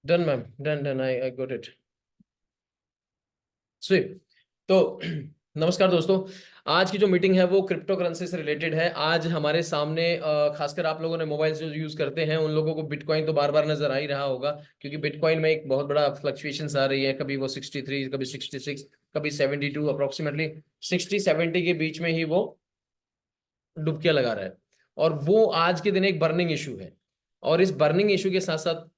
Done ma'am, done done, I got it. Sweep. तो नमस्कार दोस्तों। आज की जो मीटिंग है वो क्रिप्टो करेंसी से रिलेटेड है। आज हमारे सामने खासकर आप लोगों ने मोबाइल जो यूज करते हैं उन लोगों को बिटकॉइन तो बार बार नजर आ ही रहा होगा, क्योंकि बिटकॉइन में एक बहुत बड़ा फ्लक्चुएशंस आ रही है। कभी वो 63, कभी 66, कभी 72, अप्रोक्सीमेटली 60-70 के बीच में ही वो डुबकियां लगा रहा है। और वो आज के दिन एक बर्निंग इशू है। और इस बर्निंग इशू के साथ साथ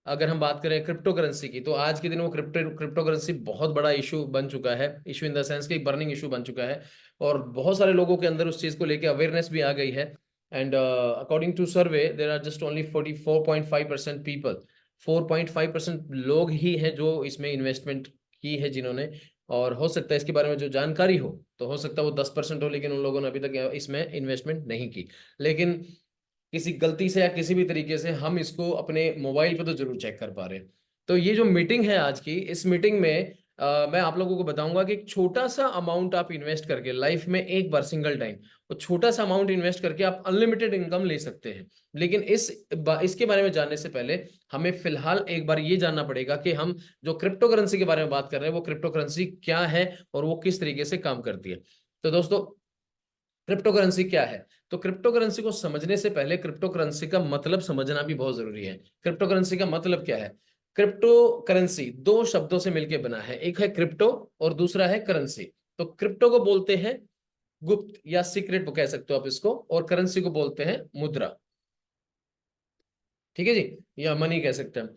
अगर हम बात करें क्रिप्टो करेंसी की, तो आज के दिन वो क्रिप्टो करेंसी बहुत बड़ा इशू बन चुका है। इशू इन द सेंस कि बर्निंग इशू बन चुका है। और बहुत सारे लोगों के अंदर उस चीज को लेकर अवेयरनेस भी आ गई है। And according to survey there are just only 44.5% people. 4.5% लोग ही हैं जो इसमें इन्वेस्टमेंट की है जिन्होंने। और हो सकता है इसके बारे में जो जानकारी हो, तो हो सकता है वो 10% हो, लेकिन उन लोगों ने अभी तक इसमें इन्वेस्टमेंट नहीं की। लेकिन किसी गलती से या किसी भी तरीके से हम इसको अपने मोबाइल पे तो जरूर चेक कर पा रहे हैं। तो ये जो मीटिंग है आज की, इस मीटिंग में मैं आप लोगों को बताऊंगा कि एक छोटा सा अमाउंट आप इन्वेस्ट करके लाइफ में एक बार सिंगल टाइम, वो छोटा सा अमाउंट इन्वेस्ट करके आप अनलिमिटेड इनकम ले सकते हैं। लेकिन इसके बारे में जानने से पहले हमें फिलहाल एक बार ये जानना पड़ेगा कि हम जो क्रिप्टो करेंसी के बारे में बात कर रहे हैं वो क्रिप्टो करेंसी क्या है और वो किस तरीके से काम करती है। तो दोस्तों, क्रिप्टो करेंसी क्या है? तो क्रिप्टो करेंसी को समझने से पहले क्रिप्टो करेंसी का मतलब समझना भी बहुत जरूरी है। क्रिप्टो करेंसी का मतलब क्या है? क्रिप्टो करेंसी दो शब्दों से मिलकर बना है, एक है क्रिप्टो और दूसरा है करेंसी। तो क्रिप्टो को बोलते हैं गुप्त या सीक्रेट कह सकते हो आप इसको, और करेंसी को बोलते हैं मुद्रा। ठीक है जी, या मनी कह सकते हैं।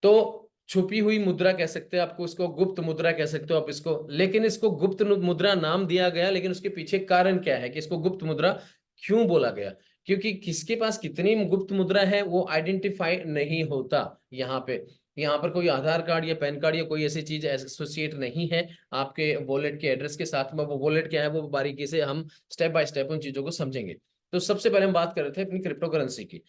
तो छुपी हुई मुद्रा कह सकते हैं आपको, इसको गुप्त मुद्रा कह सकते हो आप इसको। लेकिन इसको गुप्त मुद्रा नाम दिया गया, लेकिन उसके पीछे कारण क्या है कि इसको गुप्त मुद्रा क्यों बोला गया? क्योंकि किसके पास कितनी गुप्त मुद्रा है वो आइडेंटिफाई नहीं होता। यहाँ पर कोई आधार कार्ड या पैन कार्ड या कोई ऐसी चीज एसोसिएट नहीं है आपके वॉलेट के एड्रेस के साथ में। वो वॉलेट क्या है वो बारीकी से हम स्टेप बाय स्टेप उन चीजों को समझेंगे। तो सबसे पहले हम बात कर रहे थे अपनी क्रिप्टो करेंसी की।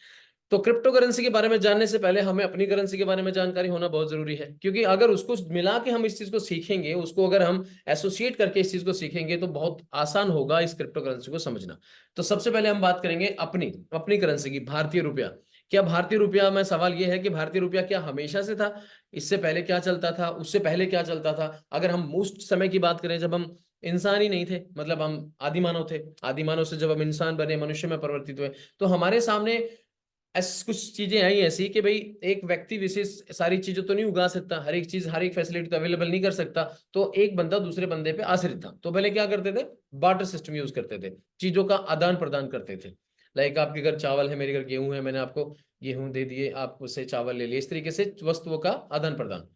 तो क्रिप्टो करेंसी के बारे में जानने से पहले हमें अपनी करेंसी के बारे में जानकारी होना बहुत जरूरी है, क्योंकि अगर उसको मिला के हम इस चीज को सीखेंगे, उसको अगर हम एसोसिएट करके इस चीज को सीखेंगे तो बहुत आसान होगा इस क्रिप्टो करेंसी को समझना। तो सबसे पहले हम बात करेंगे अपनी अपनी करेंसी की, भारतीय रुपया। क्या भारतीय रुपया में सवाल यह है कि भारतीय रुपया क्या हमेशा से था? इससे पहले क्या चलता था? उससे पहले क्या चलता था? अगर हम उस समय की बात करें जब हम इंसान ही नहीं थे, मतलब हम आदिमानव थे, आदिमानव से जब हम इंसान बने, मनुष्य में परिवर्तित हुए, तो हमारे सामने ऐसी कुछ चीजें आई ऐसी कि भाई एक व्यक्ति विशेष सारी चीजें तो नहीं उगा सकता, हर एक चीज हर एक फैसिलिटी तो अवेलेबल नहीं कर सकता। तो एक बंदा दूसरे बंदे पे आश्रित था। तो पहले क्या करते थे? बार्टर सिस्टम यूज करते थे, चीजों का आदान प्रदान करते थे। लाइक आपके घर चावल है, मेरे घर गेहूं है, मैंने आपको गेहूं दे दिए, आप उससे चावल ले लिए। इस तरीके से वस्तुओं का आदान प्रदान,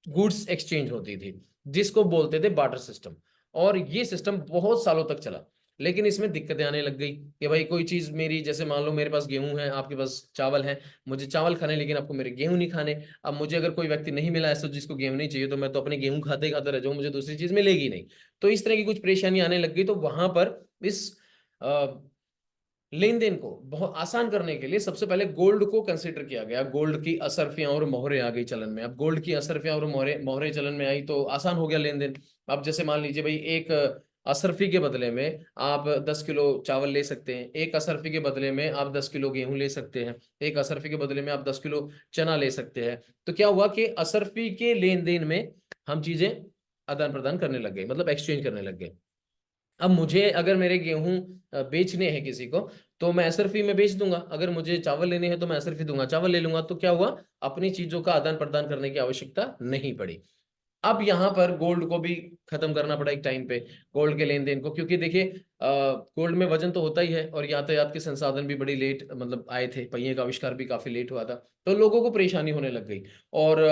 गुड्स एक्सचेंज होती थी, जिसको बोलते थे बार्टर सिस्टम। और ये सिस्टम बहुत सालों तक चला। लेकिन इसमें दिक्कतें आने लग गई कि भाई कोई चीज मेरी, जैसे मान लो मेरे पास गेहूं है, आपके पास चावल है, मुझे चावल खाने लेकिन आपको मेरे गेहूं नहीं खाने। अब मुझे अगर कोई व्यक्ति नहीं मिला ऐसा जिसको गेहूं नहीं चाहिए, तो मैं तो अपने गेहूं खाते ही खाते रह जाऊं, मुझे दूसरी चीज मिलेगी नहीं। तो इस तरह की कुछ परेशानी आने लग गई। तो वहां पर इस लेन देन को बहुत आसान करने के लिए सबसे पहले गोल्ड को कंसीडर किया गया। गोल्ड की असरफियां और मोहरें आ गई चलन में। अब गोल्ड की असरफियां और मोहरें चलन में आई तो आसान हो गया लेन देन। अब जैसे मान लीजिए भाई, एक असरफी के बदले में आप 10 किलो चावल ले सकते हैं, एक असरफी के बदले में आप 10 किलो गेहूं ले सकते हैं, एक असरफी के बदले में आप 10 किलो चना ले सकते हैं। तो क्या हुआ कि असरफी के लेन देन में हम चीजें आदान प्रदान करने लग गए, मतलब एक्सचेंज करने लग गए। अब मुझे अगर मेरे गेहूं बेचने हैं किसी को, तो मैं एसरफी में बेच दूंगा। अगर मुझे चावल लेने हैं तो मैं एसरफी दूंगा, चावल ले लूंगा। तो क्या हुआ? अपनी चीजों का आदान प्रदान करने की आवश्यकता नहीं पड़ी। अब यहां पर गोल्ड को भी खत्म करना पड़ा एक टाइम पे, गोल्ड के लेन देन को। क्योंकि देखिए गोल्ड में वजन तो होता ही है, और यातायात के संसाधन भी बड़ी लेट मतलब आए थे, पहिए का आविष्कार भी काफी लेट हुआ था। तो लोगों को परेशानी होने लग गई। और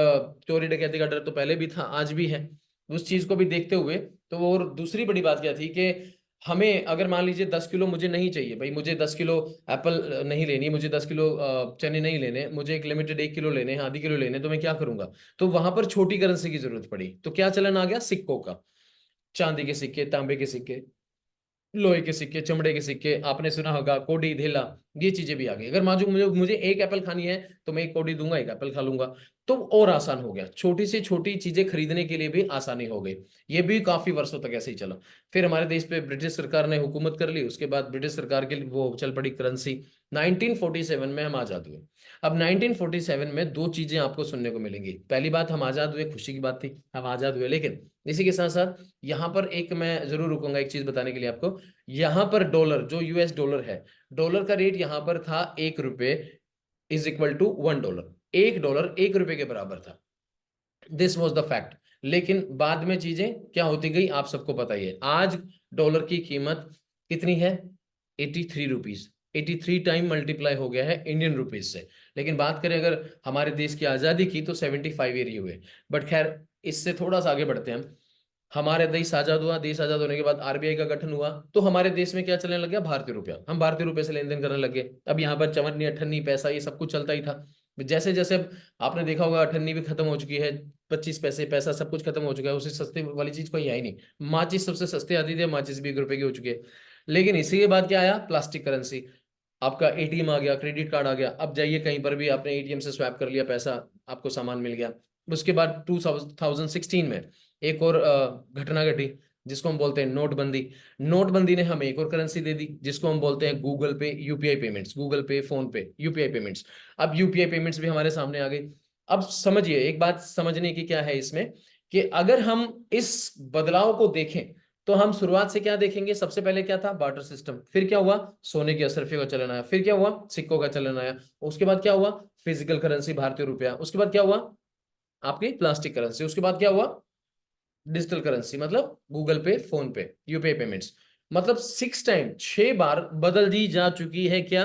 चोरी डकैती का डर तो पहले भी था, आज भी है। उस चीज को भी देखते हुए, तो और दूसरी बड़ी बात क्या थी कि हमें अगर मान लीजिए 10 किलो मुझे नहीं चाहिए भाई, मुझे 10 किलो एप्पल नहीं लेनी, मुझे 10 किलो चने नहीं लेने, मुझे एक लिमिटेड 1 किलो लेने हैं, आधी किलो लेने, तो मैं क्या करूंगा? तो वहां पर छोटी करेंसी की जरूरत पड़ी। तो क्या चलन आ गया? सिक्कों का। चांदी के सिक्के, तांबे के सिक्के। लोहे के सिक्के, चमड़े के सिक्के, आपने सुना होगा कोडी धेला, ये चीजें भी आ गई। अगर माजू मुझे मुझे एक एप्पल खानी है तो मैं एक कोडी दूंगा, एक एप्पल खा लूंगा। तो और आसान हो गया, छोटी से छोटी चीजें खरीदने के लिए भी आसानी हो गई। ये भी काफी वर्षों तक ऐसे ही चला। फिर हमारे देश पे ब्रिटिश सरकार ने हुकूमत कर ली, उसके बाद ब्रिटिश सरकार के वो चल पड़ी करेंसी। 1947 में हम आजाद हुए। अब 1947 में दो चीजें आपको सुनने को मिलेंगी। पहली बात, हम आजाद हुए, खुशी की बात थी, हम आजाद हुए। लेकिन इसी के साथ साथ यहाँ पर एक मैं जरूर रुकूंगा एक चीज बताने के लिए आपको। यहाँ पर डॉलर, जो यूएस डॉलर है, डॉलर का रेट यहाँ पर था ₹1 इज इक्वल टू $1। $1 ₹1 के बराबर था। This was the fact. लेकिन बाद में चीजें क्या होती गई आप सबको पता ही है। आज डॉलर की कीमत कितनी है? ₹83। 83 टाइम मल्टीप्लाई हो गया है इंडियन रुपीज से। लेकिन बात करें अगर हमारे देश की आजादी की तो 75 ईयर ही हुए। बट खैर, इससे थोड़ा सा आगे बढ़ते हैं हम। हमारे देश आजाद हुआ, देश आजाद होने के बाद आरबीआई का गठन हुआ, तो हमारे देश में क्या चलने लग गया? भारतीय रुपया। हम भारतीय रुपये से लेन देन करने लगे। अब यहाँ पर चवन्नी अठन्नी पैसा ये सब कुछ चलता ही था। जैसे जैसे अब आपने देखा होगा अठन्नी भी खत्म हो चुकी है, 25 पैसे पैसा सब कुछ खत्म हो चुका है, उससे सस्ते वाली चीज कोई है ही नहीं। माचिस सबसे सस्ती आती थी, माचिस भी ₹1 की हो चुकी है। लेकिन इसी के बाद क्या आया? Plastic currency. आपका एटीएम आ गया, क्रेडिट कार्ड आ गया, अब जाइए कहीं पर भी आपने एटीएम से स्वैप कर लिया पैसा, आपको सामान मिल गया। उसके बाद 2016 में एक और घटना घटी, जिसको हम बोलते हैं नोटबंदी। नोटबंदी ने हमें एक और करेंसी दे दी, जिसको हम बोलते हैं गूगल पे, यूपीआई पेमेंट्स। गूगल पे, फोन पे, यूपीआई पेमेंट्स। अब यूपीआई पेमेंट्स भी हमारे सामने आ गई। अब समझिए, एक बात समझने की क्या है इसमें, कि अगर हम इस बदलाव को देखें तो हम शुरुआत से क्या देखेंगे? सबसे पहले क्या था? Barter system. फिर क्या हुआ? सोने की असरफी का चलन आया। फिर क्या हुआ? सिक्कों का चलन आया। उसके बाद क्या हुआ? फिजिकल करेंसी, भारतीय रुपया। उसके बाद क्या हुआ? आपकी प्लास्टिक करेंसी। उसके बाद क्या हुआ? डिजिटल करेंसी, मतलब गूगल पे, फोन पे, यूपीआई पेमेंट्स। मतलब 6 टाइम, 6 बार बदल दी जा चुकी है क्या?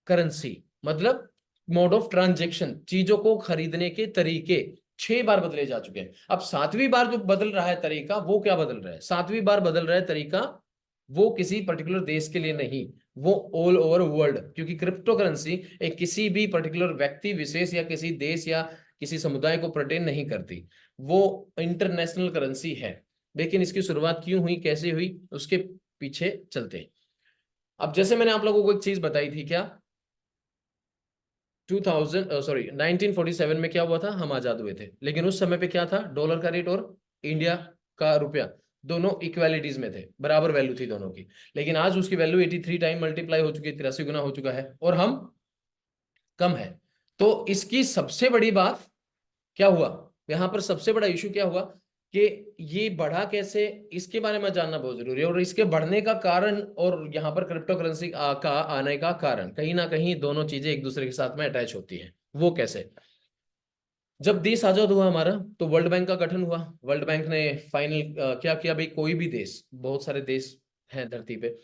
करेंसी। मतलब मोड ऑफ ट्रांजेक्शन, चीजों को खरीदने के तरीके 6 बार बदले जा चुके हैं। अब 7वीं बार जो बदल रहा है तरीका, वो क्या बदल रहा है? 7वीं बार बदल रहा है तरीका, वो किसी पर्टिकुलर देश के लिए नहीं, वो ऑल ओवर वर्ल्ड। क्योंकि क्रिप्टो करेंसी एक किसी भी पर्टिकुलर व्यक्ति विशेष या किसी देश या किसी समुदाय को पर्टेन नहीं करती, वो इंटरनेशनल करेंसी है। लेकिन इसकी शुरुआत क्यों हुई, कैसे हुई, उसके पीछे चलते हैं। अब जैसे मैंने आप लोगों को एक चीज बताई थी, क्या 1947 में क्या हुआ था? हम आजाद हुए थे। लेकिन उस समय पे क्या था? डॉलर का रेट और इंडिया का रुपया दोनों इक्वालिटीज में थे, बराबर वैल्यू थी दोनों की। लेकिन आज उसकी वैल्यू 83 टाइम मल्टीप्लाई हो चुकी है, 83 गुना हो चुका है, और हम कम है। तो इसकी सबसे बड़ी बात क्या हुआ? यहां पर सबसे बड़ा इशू क्या हुआ कि ये बढ़ा कैसे, इसके बारे में जानना बहुत जरूरी है। और इसके बढ़ने का कारण और यहाँ पर क्रिप्टो करेंसी का आने का कारण, कहीं ना कहीं दोनों चीजें एक दूसरे के साथ में अटैच होती हैं। वो कैसे? जब देश आजाद हुआ हमारा, तो वर्ल्ड बैंक का गठन हुआ। वर्ल्ड बैंक ने फाइनल क्या किया भाई, कोई भी देश, बहुत सारे देश हैं धरती पे,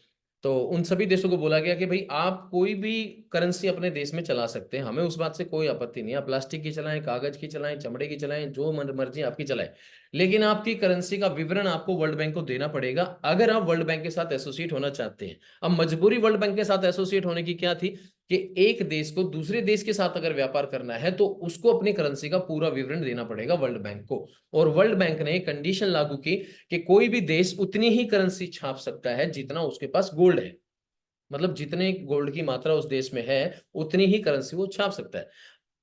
तो उन सभी देशों को बोला गया कि भाई आप कोई भी करेंसी अपने देश में चला सकते हैं, हमें उस बात से कोई आपत्ति नहीं है। आप प्लास्टिक की चलाएं, कागज की चलाएं, चमड़े की चलाएं, जो मर्जी आपकी चलाएं। लेकिन आपकी करेंसी का विवरण आपको वर्ल्ड बैंक को देना पड़ेगा, अगर आप वर्ल्ड बैंक के साथ एसोसिएट होना चाहते हैं। अब मजबूरी वर्ल्ड बैंक के साथ एसोसिएट होने की क्या थी, कि एक देश को दूसरे देश के साथ अगर व्यापार करना है तो उसको अपनी करेंसी का पूरा विवरण देना पड़ेगा वर्ल्ड बैंक को। और वर्ल्ड बैंक ने एक कंडीशन लागू की कि कोई भी देश उतनी ही करेंसी छाप सकता है जितना उसके पास गोल्ड है। मतलब जितने गोल्ड की मात्रा उस देश में है, उतनी ही करेंसी वो छाप सकता है।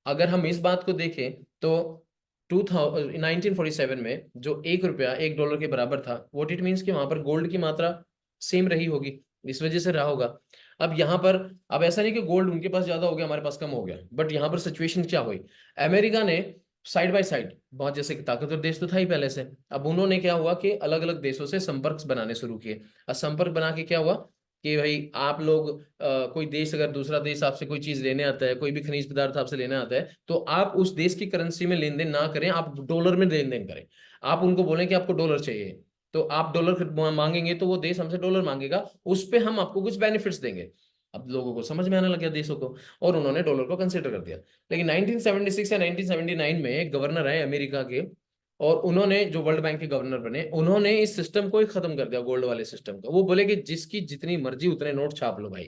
अगर हम इस बात को देखें तो 1947 में जो ₹1 $1 के बराबर था, व्हाट इट मीन्स कि वहां पर गोल्ड की मात्रा सेम रही होगी, इस वजह से रहा होगा। अब यहाँ पर, अब ऐसा नहीं कि गोल्ड उनके पास ज्यादा हो गया हमारे पास कम हो गया, बट यहाँ पर सिचुएशन क्या हुई? अमेरिका ने साइड बाय साइड, बहुत जैसे कि ताकतवर देश तो था ही पहले से, अब उन्होंने क्या हुआ कि अलग अलग देशों से संपर्क बनाने शुरू किए। और संपर्क बना के क्या हुआ कि भाई आप लोग कोई देश, अगर दूसरा देश आपसे कोई चीज लेने आता है, कोई भी खनिज पदार्थ आपसे लेने आता है, तो आप उस देश की करेंसी में लेन देन ना करें, आप डॉलर में लेन देन करें। आप उनको बोलें कि आपको डॉलर चाहिए, तो आप डॉलर मांगेंगे तो वो देश हमसे डॉलर मांगेगा, उस पे हम आपको कुछ बेनिफिट्स देंगे। अब लोगों को समझ में आने लग गया देशों को, और उन्होंने डॉलर को कंसिडर कर दिया। लेकिन 1976 या 1979 में एक गवर्नर आए अमेरिका के, और उन्होंने, जो वर्ल्ड बैंक के गवर्नर बने, उन्होंने इस सिस्टम को ही खत्म कर दिया, गोल्ड वाले सिस्टम का। वो बोले कि जिसकी जितनी मर्जी उतने नोट छाप लो भाई,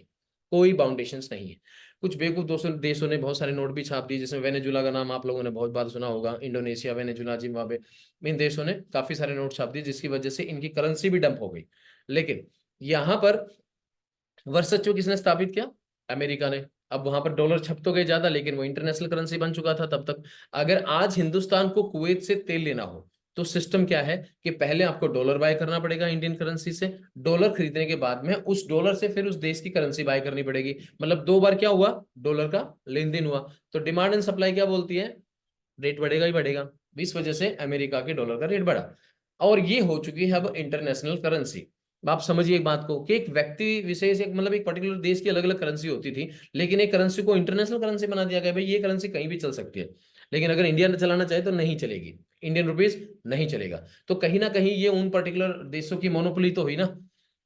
कोई बाउंडेशंस नहीं है। कुछ बेवकूफ दोस्तों देशों ने बहुत सारे नोट भी छाप दिए, जिसमें वेनेजुला का नाम आप लोगों ने बहुत बार सुना होगा, इंडोनेशिया, वेनेजुला, जिम्बाब्वे, इन देशों ने काफी सारे नोट छाप दिए, जिसकी वजह से इनकी करेंसी भी डंप हो गई। लेकिन यहां पर वर्चस्व किसने स्थापित किया? अमेरिका ने। अब वहां पर डॉलर छप तो गए ज्यादा, लेकिन वो इंटरनेशनल करेंसी बन चुका था तब तक। अगर आज हिंदुस्तान को कुवैत से तेल लेना हो तो सिस्टम क्या है कि पहले आपको डॉलर बाय करना पड़ेगा इंडियन करेंसी से, डॉलर खरीदने के बाद में उस डॉलर से फिर उस देश की करेंसी बाय करनी पड़ेगी। मतलब दो बार क्या हुआ, डॉलर का लेन देन हुआ। तो डिमांड एंड सप्लाई क्या बोलती है, रेट बढ़ेगा ही बढ़ेगा। इस वजह से अमेरिका के डॉलर का रेट बढ़ा, और ये हो चुकी है अब इंटरनेशनल करेंसी। आप समझिए एक बात को कि एक व्यक्ति विशेष, एक मतलब एक पर्टिकुलर देश की अलग अलग करेंसी होती थी, लेकिन एक करेंसी को इंटरनेशनल करेंसी बना दिया गया, भाई ये करेंसी कहीं भी चल सकती है। लेकिन अगर इंडिया ने चलाना चाहे तो नहीं चलेगी, इंडियन रुपीज नहीं चलेगा। तो कहीं ना कहीं ये उन पर्टिकुलर देशों की मोनोपोली तो हुई ना।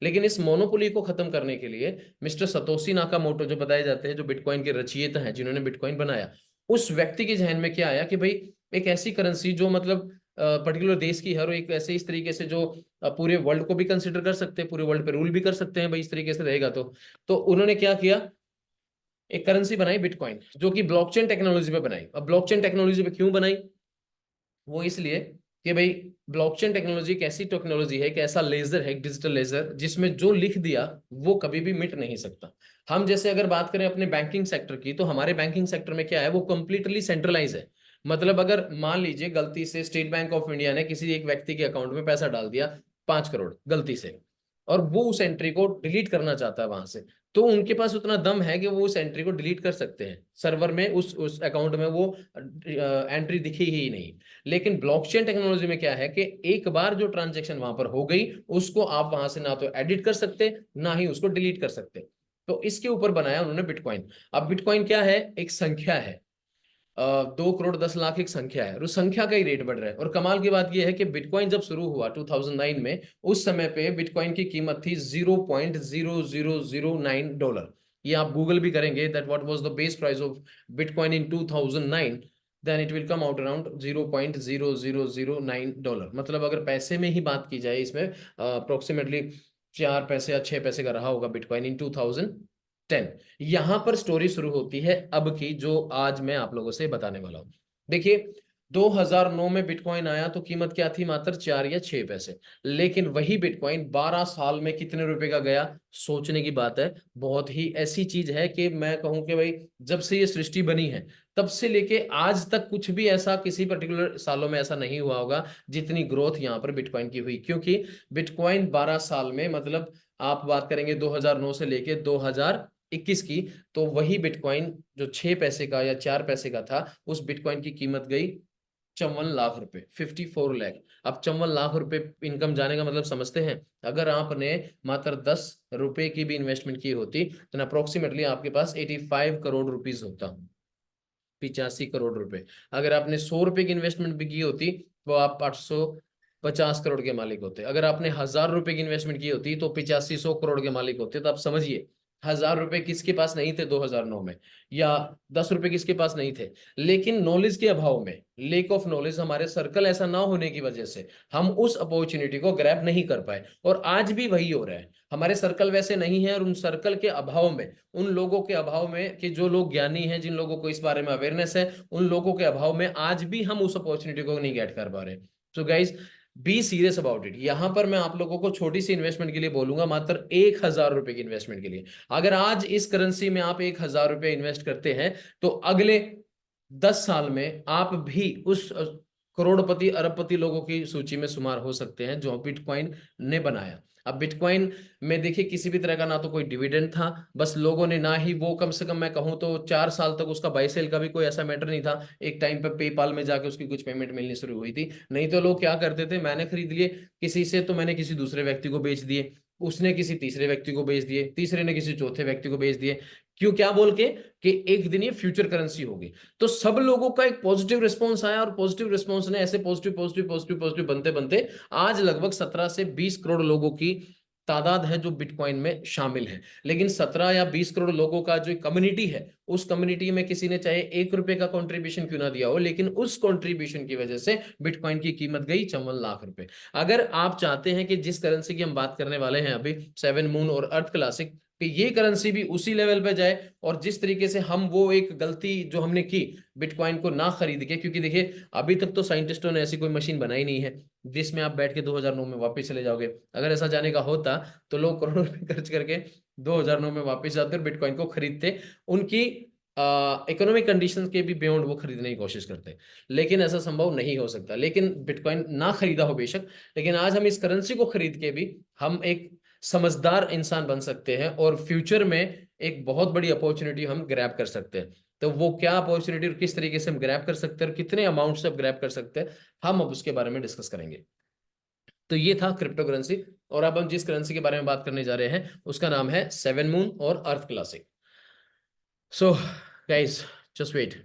लेकिन इस मोनोपोली को खत्म करने के लिए मिस्टर सतोशी नाकामोटो जो बताए जाते हैं, जो बिटकॉइन के रचयिता हैं, जिन्होंने बिटकॉइन बनाया, उस व्यक्ति के जहन में क्या आया कि भाई एक ऐसी करेंसी जो मतलब पर्टिकुलर देश की हर एक ऐसे इस तरीके से जो पूरे वर्ल्ड को भी कंसिडर कर सकते हैं, पूरे वर्ल्ड पे रूल भी कर सकते हैं भाई, इस तरीके से रहेगा तो उन्होंने क्या किया, एक करेंसी बनाई बिटकॉइन, जो कि ब्लॉकचेन टेक्नोलॉजी पे बनाई। अब ब्लॉकचेन टेक्नोलॉजी पे क्यों बनाई, वो इसलिए कि भाई ब्लॉकचेन टेक्नोलॉजी एक ऐसी टेक्नोलॉजी है, एक ऐसा लेजर है, एक डिजिटल लेजर, जिसमें जो लिख दिया वो कभी भी मिट नहीं सकता। हम जैसे अगर बात करें अपने बैंकिंग सेक्टर की, तो हमारे बैंकिंग सेक्टर में क्या है, वो कंप्लीटली सेंट्रलाइज है। मतलब अगर मान लीजिए गलती से स्टेट बैंक ऑफ इंडिया ने किसी एक व्यक्ति के अकाउंट में पैसा डाल दिया 5 करोड़ गलती से, और वो उस एंट्री को डिलीट करना चाहता है वहां से, तो उनके पास उतना दम है कि वो उस एंट्री को डिलीट कर सकते हैं। सर्वर में उस अकाउंट में वो एंट्री दिखी ही नहीं। लेकिन ब्लॉकचेन टेक्नोलॉजी में क्या है कि एक बार जो ट्रांजेक्शन वहां पर हो गई, उसको आप वहां से ना तो एडिट कर सकते, ना ही उसको डिलीट कर सकते। तो इसके ऊपर बनाया उन्होंने बिटकॉइन। अब बिटकॉइन क्या है, एक संख्या है, 2 करोड़ 10 लाख एक संख्या है, और उस संख्या का ही रेट बढ़ रहा है। और कमाल की बात यह है कि बिटकॉइन जब शुरू हुआ 2009 में, उस समय पे बिटकॉइन की कीमत थी $0.0009। ये आप गूगल भी करेंगे that what was the base price of Bitcoin in 2009, then it will come out around $0.0009। मतलब अगर पैसे में ही बात की जाए, इसमें अप्रोक्सीमेटली 4 पैसे या 6 पैसे का रहा होगा बिटकॉइन इन 2010। यहां पर स्टोरी शुरू होती है अब की, जो आज मैं आप लोगों से बताने वाला हूं। देखिए 2009 में बिटकॉइन आया तो कीमत क्या थी, मात्र 4 या 6 पैसे। लेकिन वही बिटकॉइन 12 साल में कितने रुपए का गया, सोचने की बात है। बहुत ही ऐसी चीज है कि मैं कहूं कि भाई जब से ये सृष्टि बनी है तब से लेके आज तक कुछ भी ऐसा किसी पर्टिकुलर सालों में ऐसा नहीं हुआ होगा जितनी ग्रोथ यहाँ पर बिटकॉइन की हुई। क्योंकि बिटकॉइन 12 साल में, मतलब आप बात करेंगे 2009 से लेके 2021 की, तो वही बिटकॉइन जो 6 पैसे का या 4 पैसे का था, उस बिटकॉइन की कीमत गई 54 लाख रुपए, 54 लाख। अब 54 लाख रुपए इनकम जाने का मतलब समझते हैं। अगर आपने मात्र 10 रुपए की भी इन्वेस्टमेंट की होती तो अप्रोक्सीमेटली आपके पास 85 करोड़ रुपीज होता, 85 करोड़ रुपए। अगर आपने 100 रुपए की इन्वेस्टमेंट भी की होती तो आप 850 करोड़ के मालिक होते। अगर आपने 1000 रुपए की इन्वेस्टमेंट की होती तो 8500 करोड़ के मालिक होते। तो आप समझिए 1000 रुपए किसके पास नहीं थे 2009 में, या 10 रुपए किसके पास नहीं थे। लेकिन नॉलेज के अभाव में, लेक ऑफ नॉलेज, हमारे सर्कल ऐसा ना होने की वजह से हम उस अपॉर्चुनिटी को ग्रैब नहीं कर पाए। और आज भी वही हो रहा है, हमारे सर्कल वैसे नहीं है, और उन सर्कल के अभाव में, उन लोगों के अभाव में कि जो लोग ज्ञानी हैं, जिन लोगों को इस बारे में अवेयरनेस है, उन लोगों के अभाव में आज भी हम उस अपॉर्चुनिटी को नहीं गेट कर पा रहे। So guys, be serious about it. यहां पर मैं आप लोगों को छोटी सी इन्वेस्टमेंट के लिए बोलूंगा, मात्र 1000 रुपए की इन्वेस्टमेंट के लिए। अगर आज इस करेंसी में आप 1000 रुपए इन्वेस्ट करते हैं तो अगले 10 साल में आप भी उस करोड़पति अरबपति लोगों की सूची में शुमार हो सकते हैं जो बिटकॉइन ने बनाया। अब बिटकॉइन में देखिए किसी भी तरह का ना तो कोई डिविडेंड था, बस लोगों ने, ना ही वो, कम से कम मैं कहूं तो 4 साल तक उसका बाई सेल का भी कोई ऐसा मैटर नहीं था। एक टाइम पर पेपाल में जाके उसकी कुछ पेमेंट मिलनी शुरू हुई थी। नहीं तो लोग क्या करते थे, मैंने खरीद लिए किसी से तो मैंने किसी दूसरे व्यक्ति को बेच दिए, उसने किसी तीसरे व्यक्ति को बेच दिए, तीसरे ने किसी चौथे व्यक्ति को बेच दिए। क्यों, क्या बोल के कि एक दिन ये फ्यूचर करेंसी होगी। तो सब लोगों का एक पॉजिटिव रिस्पांस आया, और पॉजिटिव रिस्पांस ने ऐसे पॉजिटिव पॉजिटिव पॉजिटिव पॉजिटिव बनते बनते आज लगभग 17 से 20 करोड़ लोगों की तादाद है जो बिटकॉइन में शामिल है। लेकिन 17 या 20 करोड़ लोगों का जो कम्युनिटी है, उस कम्युनिटी में किसी ने चाहे 1 रुपए का कंट्रीब्यूशन क्यों ना दिया हो, लेकिन उस कंट्रीब्यूशन की वजह से बिटकॉइन की कीमत गई 54 लाख रुपए। अगर आप चाहते हैं कि जिस करेंसी की हम बात करने वाले हैं अभी, 7 मून और अर्थ क्लासिक, कि ये करेंसी भी उसी लेवल पे जाए। और जिस तरीके से हम वो एक गलती जो हमने की बिटकॉइन को ना खरीद के, क्योंकि देखिए अभी तक तो साइंटिस्टों ने ऐसी कोई मशीन बनाई नहीं है जिसमें आप बैठ के 2009 में वापस चले जाओगे। अगर ऐसा जाने का होता तो लोग करोड़ों रुपए खर्च करके 2009 में वापस जाते और बिटकॉइन को खरीदते, उनकी इकोनॉमिक कंडीशंस के भी बियॉन्ड वो खरीदने की कोशिश करते हैं। लेकिन ऐसा संभव नहीं हो सकता। लेकिन बिटकॉइन ना खरीदा हो बेशक, लेकिन आज हम इस करेंसी को खरीद के भी हम एक समझदार इंसान बन सकते हैं और फ्यूचर में एक बहुत बड़ी अपॉर्चुनिटी हम ग्रैब कर सकते हैं। तो वो क्या अपॉर्चुनिटी और किस तरीके से हम ग्रैब कर सकते हैं और कितने अमाउंट से ग्रैब कर सकते हैं, हम अब उसके बारे में डिस्कस करेंगे। तो ये था क्रिप्टो करेंसी। और अब हम जिस करेंसी के बारे में बात करने जा रहे हैं उसका नाम है सेवन मून और earth classic. So guys, just wait.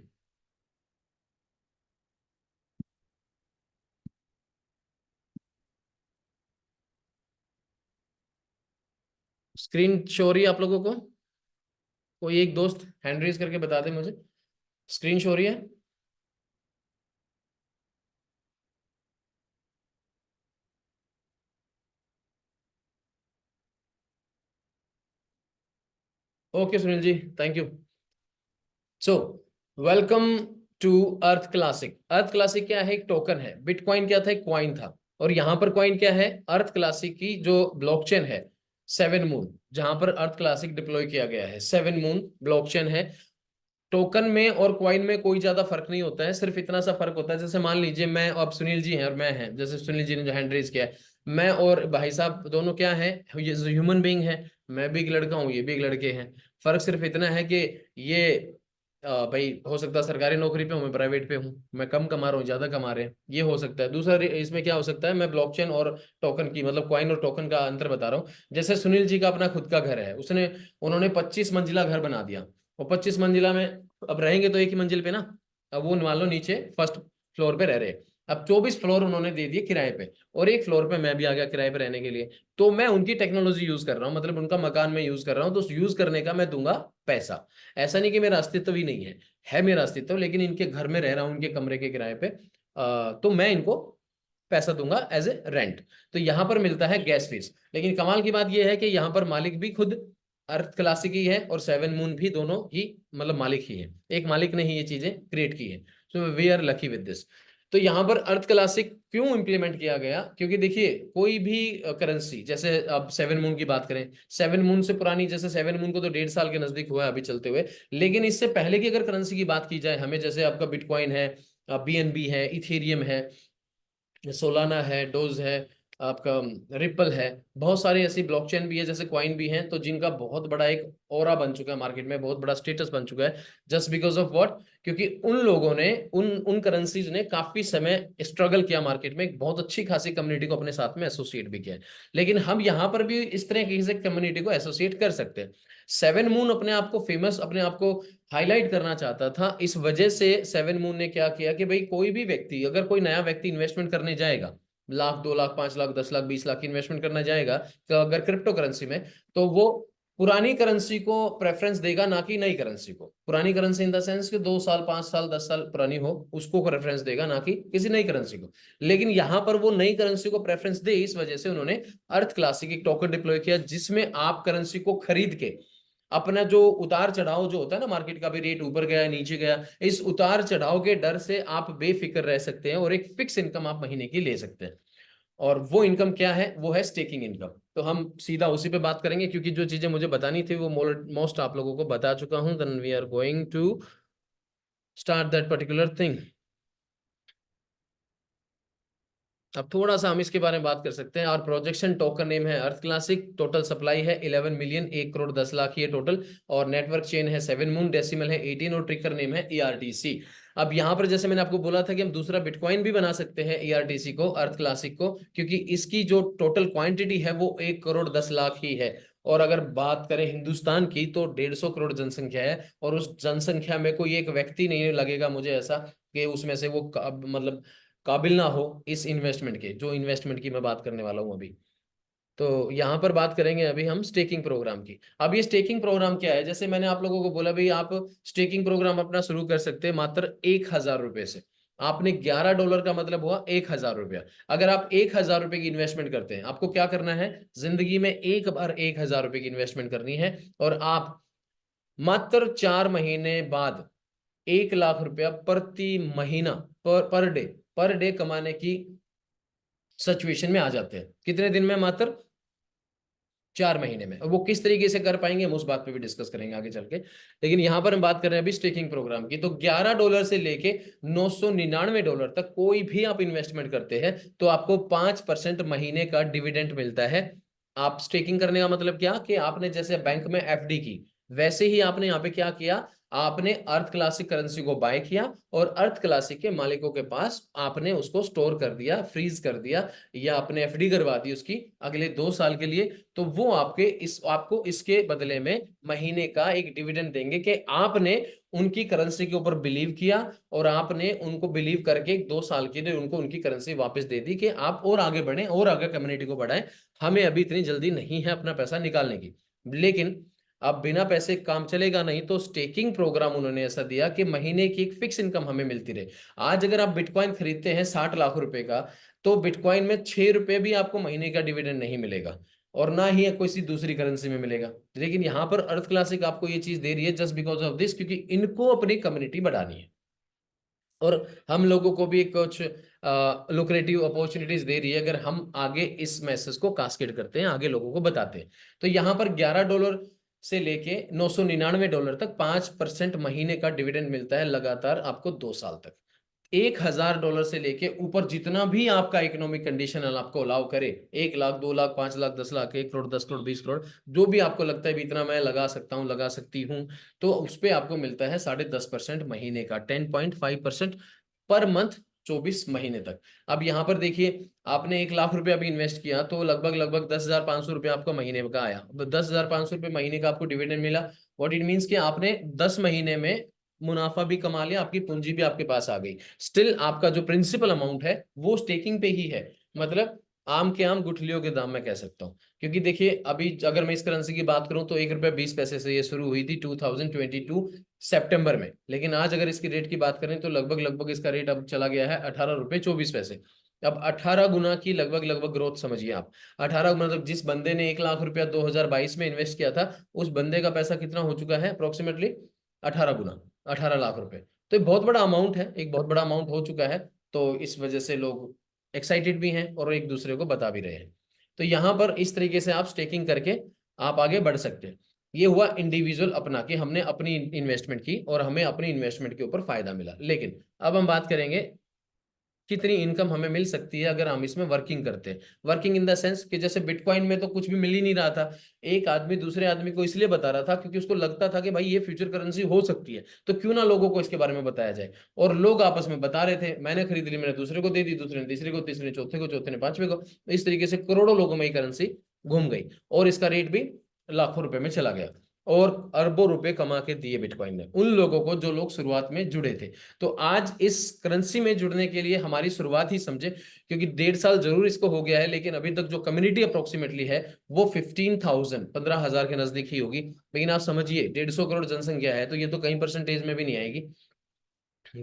Screen show हो रही है आप लोगों को? कोई एक दोस्त हैंड रेज करके बता दे मुझे, स्क्रीन शो हो रही है? Okay Sunil ji, thank you. So welcome to Earth Classic. Earth Classic क्या है? एक टोकन है। बिटकॉइन क्या था? एक कॉइन था। और यहां पर कॉइन क्या है? अर्थ क्लासिक की जो ब्लॉकचेन है सेवन मून, जहां पर अर्थ क्लासिक डिप्लॉय किया गया है, सेवन मून ब्लॉकचेन है। टोकन में और कॉइन में कोई ज्यादा फर्क नहीं होता है, सिर्फ इतना सा फर्क होता है, जैसे मान लीजिए मैं अब सुनील जी हैं और मैं हैं, जैसे सुनील जी ने जो हैंड रेज किया है, मैं और भाई साहब दोनों क्या है? ये ह्यूमन बीइंग है। मैं भी एक लड़का हूँ, ये भी एक लड़के हैं। फर्क सिर्फ इतना है कि ये भाई हो सकता है सरकारी नौकरी पे हूँ, मैं प्राइवेट पे हूँ, मैं कम कमा रहा हूँ, ज्यादा कमा रहे हैं, ये हो सकता है। दूसरा इसमें क्या हो सकता है, मैं ब्लॉकचेन और टोकन की मतलब कॉइन और टोकन का अंतर बता रहा हूँ। जैसे सुनील जी का अपना खुद का घर है, उसने उन्होंने 25 मंजिला घर बना दिया, और 25 मंजिला में अब रहेंगे तो एक ही मंजिल पे ना। अब वो मान लो नीचे फर्स्ट फ्लोर पे रह रहे, अब 24 फ्लोर उन्होंने दे दिए किराए पे, और एक फ्लोर पे मैं भी आ गया किराए पे रहने के लिए। तो मैं उनकी टेक्नोलॉजी यूज कर रहा हूँ, मतलब उनका मकान में यूज कर रहा हूँ, तो यूज करने का मैं दूंगा पैसा। ऐसा नहीं कि मेरा अस्तित्व ही नहीं है मेरा अस्तित्व, लेकिन इनके घर में रह रहा हूँ, इनके कमरे के किराए पे, तो मैं इनको पैसा दूंगा एज ए रेंट। तो यहां पर मिलता है गैस फीस। लेकिन कमाल की बात यह है कि यहां पर मालिक भी खुद अर्थ क्लासिक ही है और सेवन मून भी, दोनों ही मतलब मालिक ही है, एक मालिक ने ही ये चीजें क्रिएट की है। So we are lucky with this. तो यहाँ पर अर्थ क्लासिक क्यों इंप्लीमेंट किया गया? क्योंकि देखिए कोई भी करेंसी, जैसे अब सेवन मून की बात करें, सेवन मून से पुरानी, जैसे सेवन मून को तो 1.5 साल के नजदीक हुआ है अभी चलते हुए, लेकिन इससे पहले की अगर करेंसी की बात की जाए हमें, जैसे आपका बिटकॉइन है, बीएनबी है, इथेरियम है, सोलाना है, डोज है, आपका रिपल है, बहुत सारी ऐसी ब्लॉकचेन भी है, जैसे क्वाइन भी हैं, तो जिनका बहुत बड़ा एक ऑरा बन चुका है मार्केट में, बहुत बड़ा स्टेटस बन चुका है। Just because of what? क्योंकि उन लोगों ने उन उन करेंसीज ने काफी समय स्ट्रगल किया मार्केट में, एक बहुत अच्छी खासी कम्युनिटी को अपने साथ में एसोसिएट भी किया है। लेकिन हम यहाँ पर भी इस तरह की कम्युनिटी को एसोसिएट कर सकते हैं। सेवन मून अपने आप को फेमस, अपने आप को हाईलाइट करना चाहता था, इस वजह से सेवन मून ने क्या किया कि भाई कोई भी व्यक्ति, अगर कोई नया व्यक्ति इन्वेस्टमेंट करने जाएगा, लाख, 2 लाख, 5 लाख, 10 लाख, 20 लाख की इन्वेस्टमेंट करना जाएगा, तो अगर क्रिप्टो करेंसी में, तो वो पुरानी करेंसी को प्रेफरेंस देगा, ना कि नई करेंसी को। पुरानी करेंसी इन द सेंस कि 2 साल, 5 साल, 10 साल पुरानी हो, उसको प्रेफरेंस देगा, ना कि किसी नई करेंसी को। लेकिन यहां पर वो नई करेंसी को प्रेफरेंस दे, इस वजह से उन्होंने अर्थ क्लासिक एक टोकन डिप्लॉय किया, जिसमें आप करेंसी को खरीद के अपना जो उतार चढ़ाव जो होता है ना, मार्केट का भी रेट ऊपर गया नीचे गया, इस उतार चढ़ाव के डर से आप बेफिक्र रह सकते हैं और एक फिक्स इनकम आप महीने की ले सकते हैं। और वो इनकम क्या है? वो है स्टेकिंग इनकम। तो हम सीधा उसी पे बात करेंगे, क्योंकि जो चीजें मुझे बतानी थी वो मोस्ट आप लोगों को बता चुका हूं। Then we are going to start that particular thing. अब थोड़ा सा हम इसके बारे में बात कर सकते हैं। और प्रोजेक्शन टोकन नेम है अर्थ क्लासिक, टोटल सप्लाई है 11 मिलियन, 1 करोड़ 10 लाख ये टोटल, और नेटवर्क चेन है सेवन मून, डेसिमल है 18, और ट्रिकर नेम है ERTC। अब यहाँ पर जैसे मैंने आपको बोला था कि हम दूसरा बिटकॉइन भी बना सकते हैं ERTC को, अर्थ क्लासिक को, क्योंकि इसकी जो टोटल क्वांटिटी है वो 1 करोड़ 10 लाख ही है। और अगर बात करें हिंदुस्तान की, तो 150 करोड़ जनसंख्या है, और उस जनसंख्या में कोई एक व्यक्ति नहीं लगेगा मुझे ऐसा कि उसमें से वो मतलब काबिल ना हो इस इन्वेस्टमेंट के, जो इन्वेस्टमेंट की मैं बात करने वाला हूं अभी। तो यहाँ पर बात करेंगे अभी हम स्टेकिंग प्रोग्राम की। अब ये स्टेकिंग प्रोग्राम क्या है? जैसे मैंने आप लोगों को बोला भाई, आप स्टेकिंग प्रोग्राम अपना शुरू कर सकते हैं मात्र 1,000 रुपए से। आपने $11 का मतलब हुआ $1000। अगर आप $1000 की इन्वेस्टमेंट करते हैं, आपको क्या करना है, जिंदगी में एक बार $1000 की इन्वेस्टमेंट करनी है, और आप मात्र 4 महीने बाद ₹1,00,000 प्रति महीना पर डे कमाने की सिचुएशन में आ जाते हैं। कितने दिन में? मात्र 4 महीने में। और वो किस तरीके से कर पाएंगे, हम उस बात पे भी डिस्कस करेंगे आगे चल के। लेकिन यहां पर हम बात कर रहे हैं अभी स्टेकिंग प्रोग्राम की। तो $11 से लेके $999 तक कोई भी आप इन्वेस्टमेंट करते हैं तो आपको 5% महीने का डिविडेंड मिलता है। आप स्टेकिंग करने का मतलब क्या, कि आपने जैसे बैंक में एफडी की, वैसे ही आपने यहाँ पे क्या किया, आपने अर्थ क्लासिक करेंसी को बाय किया और अर्थ क्लासिक के मालिकों के पास आपने उसको स्टोर कर दिया, फ्रीज कर दिया, या आपने एफडी करवा दी उसकी अगले 2 साल के लिए। तो वो आपको इसके बदले में महीने का एक डिविडेंड देंगे, कि आपने उनकी करेंसी के ऊपर बिलीव किया और आपने उनको बिलीव करके 2 साल के लिए उनको उनकी करेंसी वापस दे दी, कि आप और आगे बढ़ें और आगे कम्युनिटी को बढ़ाएं, हमें अभी इतनी जल्दी नहीं है अपना पैसा निकालने की। लेकिन अब बिना पैसे काम चलेगा नहीं, तो स्टेकिंग प्रोग्राम उन्होंने ऐसा दिया कि महीने की एक फिक्स इनकम हमें मिलती रहे। आज अगर आप बिटकॉइन खरीदते हैं 60 लाख रुपए का, तो बिटकॉइन में ₹6 भी आपको महीने का डिविडेंड नहीं मिलेगा, और ना ही कोई दूसरी करेंसी में मिलेगा। लेकिन यहां पर अर्थ क्लासिक आपको ये चीज दे रही है जस्ट बिकॉज ऑफ दिस, क्योंकि इनको अपनी कम्युनिटी बढ़ानी है और हम लोगों को भी कुछ लुक्रेटिव अपॉर्चुनिटीज दे रही है, अगर हम आगे इस मैसेज को कास्केड करते हैं, आगे लोगों को बताते हैं। तो यहाँ पर $11 से लेके $999 तक 5% महीने का डिविडेंड मिलता है लगातार आपको 2 साल तक। $1,000 से लेके ऊपर जितना भी आपका इकोनॉमिक कंडीशन आपको अलाउ करे, 1 लाख, 2 लाख, 5 लाख, 10 लाख, 1 करोड़, 10 करोड़, 20 करोड़, जो भी आपको लगता है भी इतना मैं लगा सकता हूं, लगा सकती हूं, तो उस पर आपको मिलता है 10.5% महीने का, 10.5% पर मंथ, 24 महीने तक। अब यहां पर देखिए, आपने ₹1,00,000 अभी इन्वेस्ट किया, तो लगभग लगभग ₹10,500 आपका महीने का आया। 10,500 महीने का आपको डिविडेंड मिला। व्हाट इट मीन्स कि आपने 10 महीने में मुनाफा भी कमा लिया, आपकी पूंजी भी आपके पास आ गई। स्टिल आपका जो प्रिंसिपल अमाउंट है वो स्टेकिंग पे ही है। मतलब आम के आम गुठलियों के दाम मैं कह सकता हूँ, क्योंकि देखिए अभी अगर मैं इस करेंसी की बात करूं तो ₹1.20 से ये शुरू हुई थी 2022 सितंबर में। लेकिन आज अगर इसकी रेट की बात करें तो लगभग लगभग इसका रेट अब चला गया है ₹18.24। अब 18 गुना की लगभग लगभग ग्रोथ समझिए आप। 18 मतलब जिस बंदे ने ₹1,00,000 2022 में इन्वेस्ट किया था, उस बंदे का पैसा कितना हो चुका है अप्रोक्सीमेटली? 18 गुना, ₹18 लाख। तो एक बहुत बड़ा अमाउंट है, एक बहुत बड़ा अमाउंट हो चुका है। तो इस वजह से लोग एक्साइटेड भी हैं और एक दूसरे को बता भी रहे हैं। तो यहाँ पर इस तरीके से आप स्टेकिंग करके आप आगे बढ़ सकते हैं। ये हुआ इंडिविजुअल अपना, कि हमने अपनी इन्वेस्टमेंट की और हमें अपनी इन्वेस्टमेंट के ऊपर फायदा मिला। लेकिन अब हम बात करेंगे कितनी इनकम हमें मिल सकती है अगर हम इसमें वर्किंग करते हैं। वर्किंग इन द सेंस कि जैसे बिटकॉइन में तो कुछ भी मिल ही नहीं रहा था, एक आदमी दूसरे आदमी को इसलिए बता रहा था क्योंकि उसको लगता था कि भाई ये फ्यूचर करेंसी हो सकती है, तो क्यों ना लोगों को इसके बारे में बताया जाए। और लोग आपस में बता रहे थे, मैंने खरीद ली, मैंने दूसरे को दे दी, दूसरे ने तीसरे को, तीसरे ने चौथे को, चौथे ने पांचवे को। इस तरीके से करोड़ों लोगों में ये करेंसी घूम गई और इसका रेट भी लाखों रुपए में चला गया और अरबों रुपए कमा के दिए बिटकॉइन ने उन लोगों को जो लोग शुरुआत में जुड़े थे। तो आज इस करेंसी में जुड़ने के लिए हमारी शुरुआत ही समझे, क्योंकि 1.5 साल जरूर इसको हो गया है, लेकिन अभी तक जो कम्युनिटी अप्रोक्सीमेटली है वो 15,000 15,000 के नजदीक ही होगी। लेकिन आप समझिए 150 करोड़ जनसंख्या है, तो ये तो कहीं परसेंटेज में भी नहीं आएगी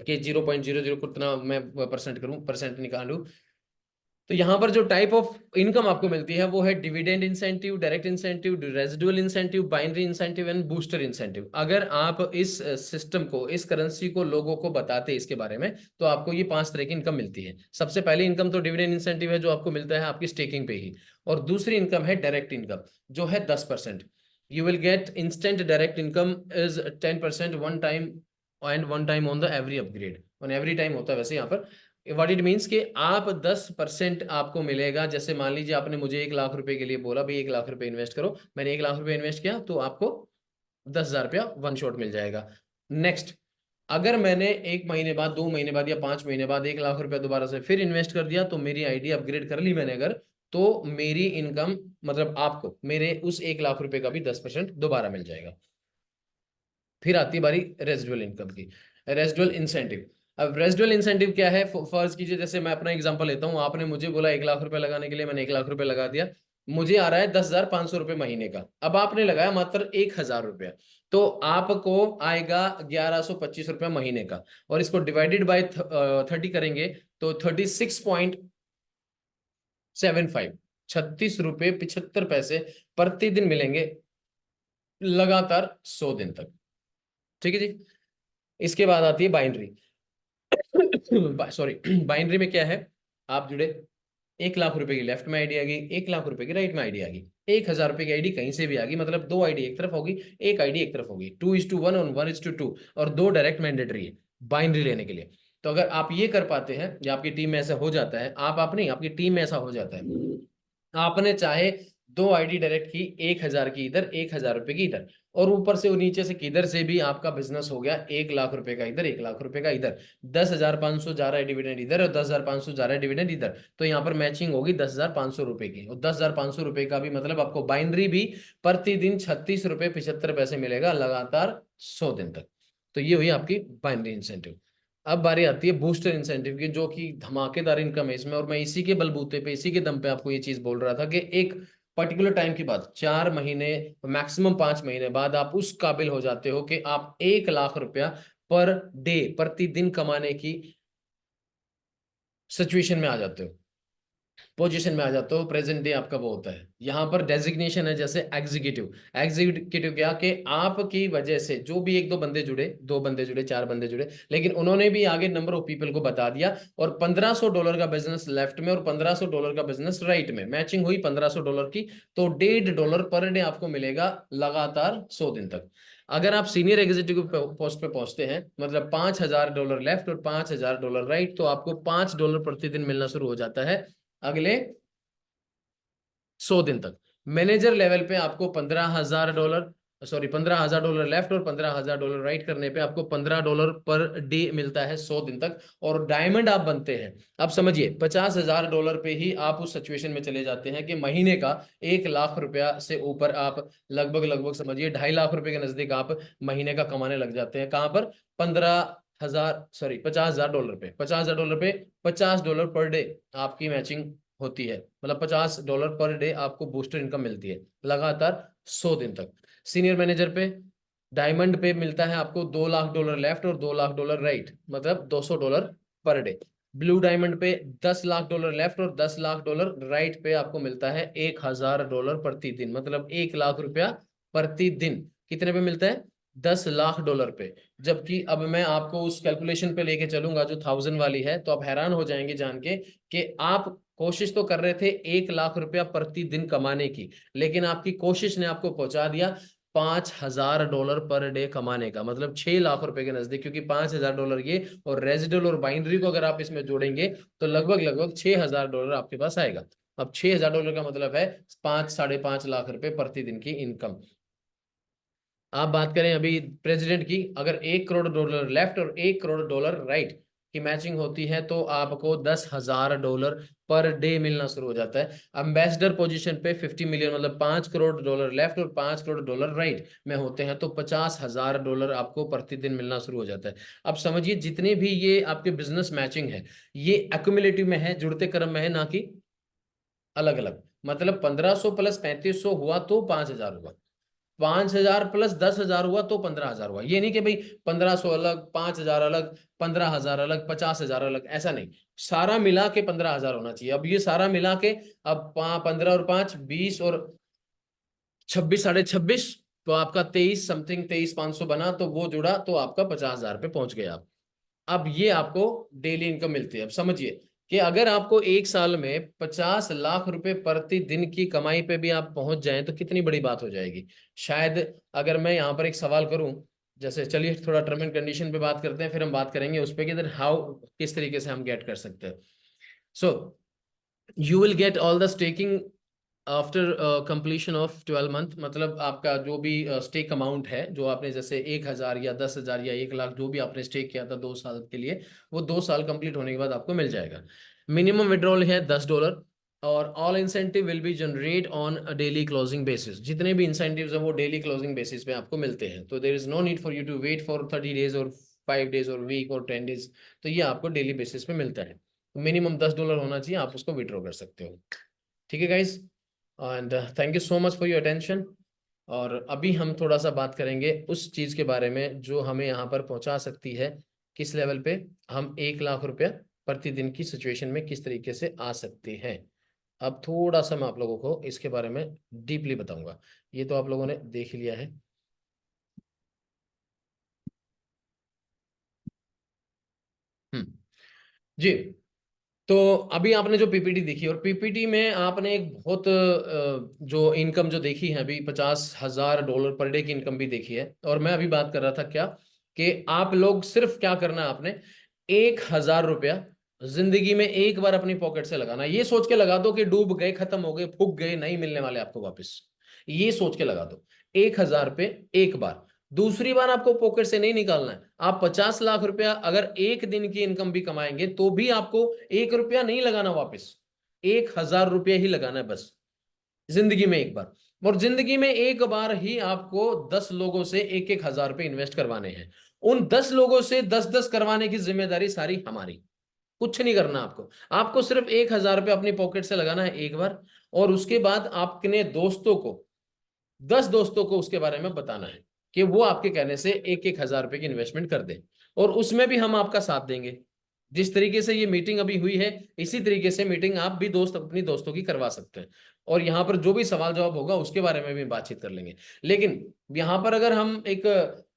कि 0.00 कितना मैं परसेंट करूं, परसेंट निकालूं। तो यहां पर जो टाइप ऑफ इनकम आपको मिलती है वो है dividend incentive, direct incentive, residual incentive, binary incentive and booster incentive. अगर आप इस सिस्टम को, इस करेंसी को लोगों को बताते इसके बारे में, तो आपको ये 5 तरह की इनकम मिलती है। सबसे पहली इनकम तो डिविडेंड इंसेंटिव है जो आपको मिलता है आपकी स्टेकिंग पे ही। और दूसरी इनकम है डायरेक्ट इनकम जो है 10%। You will get instant direct income is 10% one time and one time on the every upgrade, on every time होता है वैसे यहाँ पर। व्हाट इट मीन्स कि आप 10% आपको मिलेगा। जैसे मान लीजिए आपने मुझे ₹1,00,000 के लिए बोला, भाई ₹1,00,000 इन्वेस्ट करो, मैंने ₹1,00,000 इन्वेस्ट किया, तो आपको ₹10,000 वन शॉट मिल जाएगा। नेक्स्ट, अगर मैंने 1 महीने बाद, 2 महीने बाद या 5 महीने बाद ₹1,00,000 दोबारा से फिर इन्वेस्ट कर दिया, तो मेरी आईडी अपग्रेड कर ली मैंने अगर, तो मेरी इनकम मतलब आपको मेरे उस ₹1,00,000 का भी 10% दोबारा मिल जाएगा। फिर आती है बारी रेजिडुअल इनकम की, रेजिडुअल इंसेंटिव। अब रेजिडुअल इंसेंटिव क्या है? फर्ज कीजिए, जैसे मैं अपना एग्जांपल लेता हूँ, आपने मुझे बोला ₹1,00,000 लगाने के लिए, मैंने ₹1,00,000 लगा दिया। मुझे आ रहा है 10,500 रुपये महीने का, अब आपने लगाया मात्र 1,000 रुपया, तो आपको आएगा 1,125 रुपया महीने का, और इसको डिवाइडेड बाय 30 करेंगे तो 36.75, 36 रुपये 75 पैसे प्रतिदिन मिलेंगे लगातार 100 दिन तक। ठीक है जी। इसके बाद आती है बाइनरी। सॉरी, बाइनरी में क्या है, आप जुड़े, 1,00,000 रुपए की लेफ्ट में आईडी आ गई, 1,00,000 रुपए की राइट में आईडी आ गई, 1,000 रुपए की आईडी कहीं से भी आ गई, मतलब 2 आईडी एक तरफ होगी, एक आईडी एक तरफ होगी, 2:1 और 1:2, और 2 डायरेक्ट मैंडेटरी है बाइनरी लेने के लिए। तो अगर आप ये कर पाते हैं या आपकी टीम में ऐसा हो जाता है, आप नहीं, आपकी टीम में ऐसा हो जाता है, आपने चाहे 2 आईडी डायरेक्ट की, 1,000 की इधर, 1,000 रुपए की इधर, और ऊपर से नीचे से किधर से भी आपका बिजनेस हो गया 1,00,000 रुपए का इधर, 1,00,000 रुपए का इधर, 10,500 जा रहा है डिविडेंड इधर, और 10,500 जा रहा है डिविडेंड इधर, तो यहाँ पर मैचिंग होगी 10,500 रुपए की, और 10,500 रुपए का भी मतलब आपको बाइनरी भी प्रतिदिन 36 रुपए 75 पैसे मिलेगा लगातार 100 दिन तक। तो ये हुई आपकी बाइनरी इंसेंटिव। अब बारी आती है बूस्टर इंसेंटिव की, जो कि धमाकेदार इनकम है इसमें, और मैं इसी के बलबूते पे, इसी के दम पे आपको ये चीज बोल रहा था कि एक पर्टिकुलर टाइम के बाद, 4 महीने मैक्सिमम 5 महीने बाद, आप उस काबिल हो जाते हो कि आप 1,00,000 रुपया पर डे, प्रतिदिन कमाने की सिचुएशन में आ जाते हो, पोजीशन में आ जाते हो। प्रेजेंट डे आपका वो होता है, यहाँ पर डेजिग्नेशन है जैसे एग्जीक्यूटिव। एग्जीक्यूटिव क्या, कि आपकी वजह से जो भी 1-2 बंदे जुड़े, 2 बंदे जुड़े, 4 बंदे जुड़े, लेकिन उन्होंने भी आगे नंबर ऑफ पीपल को बता दिया, और $1,500 का बिजनेस लेफ्ट में और $1,500 का बिजनेस राइट में, मैचिंग हुई $1,500 की, तो $1.5 पर डे आपको मिलेगा लगातार 100 दिन तक। अगर आप सीनियर एग्जीक्यूटिव पोस्ट पे पहुंचते हैं, मतलब $5,000 लेफ्ट और $5,000 राइट, तो आपको $5 प्रतिदिन मिलना शुरू हो जाता है अगले 100 दिन तक। मैनेजर लेवल पे आपको $15,000, सॉरी $15,000 लेफ्ट और $15,000 राइट करने पे आपको $15 पर डे मिलता है 100 दिन तक। और डायमंड आप बनते हैं, अब समझिए $50,000 पे ही आप उस सिचुएशन में चले जाते हैं कि महीने का 1,00,000 रुपया से ऊपर आप लगभग लगभग समझिए 2.5 लाख रुपए के नजदीक आप महीने का कमाने लग जाते हैं। कहां पर, 15,000, सॉरी $50,000 पे, $50,000 पे $50 पर डे आपकी मैचिंग होती है, मतलब $50 पर डे आपको बूस्टर इनकम मिलती है लगातार 100 दिन तक। सीनियर मैनेजर पे, डायमंड पे मिलता है आपको $2,00,000 लेफ्ट और $2,00,000 राइट, मतलब $200 पर डे। ब्लू डायमंड पे $10,00,000 लेफ्ट और $10,00,000 राइट पे आपको मिलता है $1,000 प्रतिदिन, मतलब 1,00,000 रुपया प्रतिदिन कितने पे मिलता है, $10,00,000 पे। जबकि अब मैं आपको उस कैलकुलेशन पे लेके चलूंगा जो 1000 वाली है, तो आप हैरान हो जाएंगे जान के कि आप कोशिश तो कर रहे थे 1,00,000 रुपया प्रतिदिन कमाने की, लेकिन आपकी कोशिश ने आपको पहुंचा दिया $5,000 पर डे कमाने का, मतलब 6,00,000 रुपए के नजदीक, क्योंकि $5,000 ये और रेजिडल और बाइनरी को अगर आप इसमें जोड़ेंगे तो लगभग लगभग $6,000 आपके पास आएगा। अब $6,000 का मतलब है 5-5.5 लाख रुपए प्रतिदिन की इनकम। आप बात करें अभी प्रेसिडेंट की, अगर $1 करोड़ लेफ्ट और $1 करोड़ राइट की मैचिंग होती है, तो आपको $10,000 पर डे मिलना शुरू हो जाता है। एम्बेसडर पोजीशन पे 50 मिलियन, मतलब $5 करोड़ लेफ्ट और $5 करोड़ राइट में होते हैं, तो $50,000 आपको प्रतिदिन मिलना शुरू हो जाता है। अब समझिए जितने भी ये आपके बिजनेस मैचिंग है, ये एक्यूमुलेटिव में है, जुड़ते क्रम में है, ना कि अलग अलग। मतलब 1,500 प्लस 3,500 हुआ तो 5,000 हुआ, 5,000 प्लस 10,000 हुआ तो 15,000 हुआ। ये नहीं कि भाई 1,500 अलग, 5,000 अलग, 15,000 अलग, 50,000 अलग, ऐसा नहीं, सारा मिला के 15,000 होना चाहिए। अब ये सारा मिला के, अब 15 और 5 20 और 26 26.5, तो आपका 23 समथिंग, 23,500 बना, तो वो जुड़ा तो आपका 50,000 पे पहुंच गए आप। अब ये आपको डेली इनकम मिलती है। अब समझिए कि अगर आपको एक साल में 50 लाख रुपए प्रतिदिन की कमाई पे भी आप पहुंच जाएं तो कितनी बड़ी बात हो जाएगी। शायद अगर मैं यहाँ पर एक सवाल करूं, जैसे चलिए थोड़ा टर्म एंड कंडीशन पे बात करते हैं, फिर हम बात करेंगे उस पे कि हाउ, किस तरीके से हम गेट कर सकते हैं। So you will get all the staking after completion of 12 month, मतलब आपका जो भी स्टेक अमाउंट है, जो आपने जैसे 1,000 या 10,000 या 1,00,000 जो भी आपने स्टेक किया था 2 साल के लिए, वो 2 साल कंप्लीट होने के बाद आपको मिल जाएगा। मिनिमम विड्रॉल है $10, और all incentive will be generate on daily closing basis. जितने भी इंसेंटिव्स हैं वो डेली क्लोजिंग बेसिस पे आपको मिलते हैं, तो there is no need for you to wait for 30 days और 5 डेज और वीक और 10 डेज, तो ये आपको डेली बेसिस पे मिलता है। मिनिमम $10 होना चाहिए, आप उसको विड्रॉ कर सकते हो। ठीक है guys. And thank you so much for your attention. और अभी हम थोड़ा सा बात करेंगे उस चीज के बारे में जो हमें यहाँ पर पहुंचा सकती है, किस लेवल पे हम 1 लाख रुपया प्रतिदिन की सिचुएशन में किस तरीके से आ सकते हैं। अब थोड़ा सा मैं आप लोगों को इसके बारे में डीपली बताऊंगा। ये तो आप लोगों ने देख लिया है। हम्म। जी। तो अभी आपने जो पीपीटी देखी, और पीपीटी में आपने एक बहुत जो इनकम जो देखी है अभी, $50,000 पर डे की इनकम भी देखी है। और मैं अभी बात कर रहा था क्या, कि आप लोग सिर्फ क्या करना है, आपने 1,000 रुपया जिंदगी में एक बार अपनी पॉकेट से लगाना। ये सोच के लगा दो कि डूब गए, खत्म हो गए, फूक गए, नहीं मिलने वाले आपको वापस। ये सोच के लगा दो 1,000 पे एक बार। दूसरी बार आपको पॉकेट से नहीं निकालना है। आप 50 लाख रुपया अगर एक दिन की इनकम भी कमाएंगे तो भी आपको 1 रुपया नहीं लगाना वापस, 1,000 रुपया ही लगाना है बस, जिंदगी में एक बार। और जिंदगी में एक बार ही आपको 10 लोगों से 1-1 हजार रुपये इन्वेस्ट करवाने हैं। उन 10 लोगों से 10-10 करवाने की जिम्मेदारी सारी हमारी। कुछ नहीं करना आपको, आपको सिर्फ 1,000 रुपये अपनी पॉकेट से लगाना है एक बार। और उसके बाद आपने दोस्तों को, 10 दोस्तों को उसके बारे में बताना है कि वो आपके कहने से 1-1 हजार रुपए की इन्वेस्टमेंट कर दें। और उसमें भी हम आपका साथ देंगे। जिस तरीके से ये मीटिंग अभी हुई है, इसी तरीके से मीटिंग आप भी दोस्त अपनी दोस्तों की करवा सकते हैं। और यहाँ पर जो भी सवाल जवाब होगा उसके बारे में भी बातचीत कर लेंगे। लेकिन यहाँ पर अगर हम एक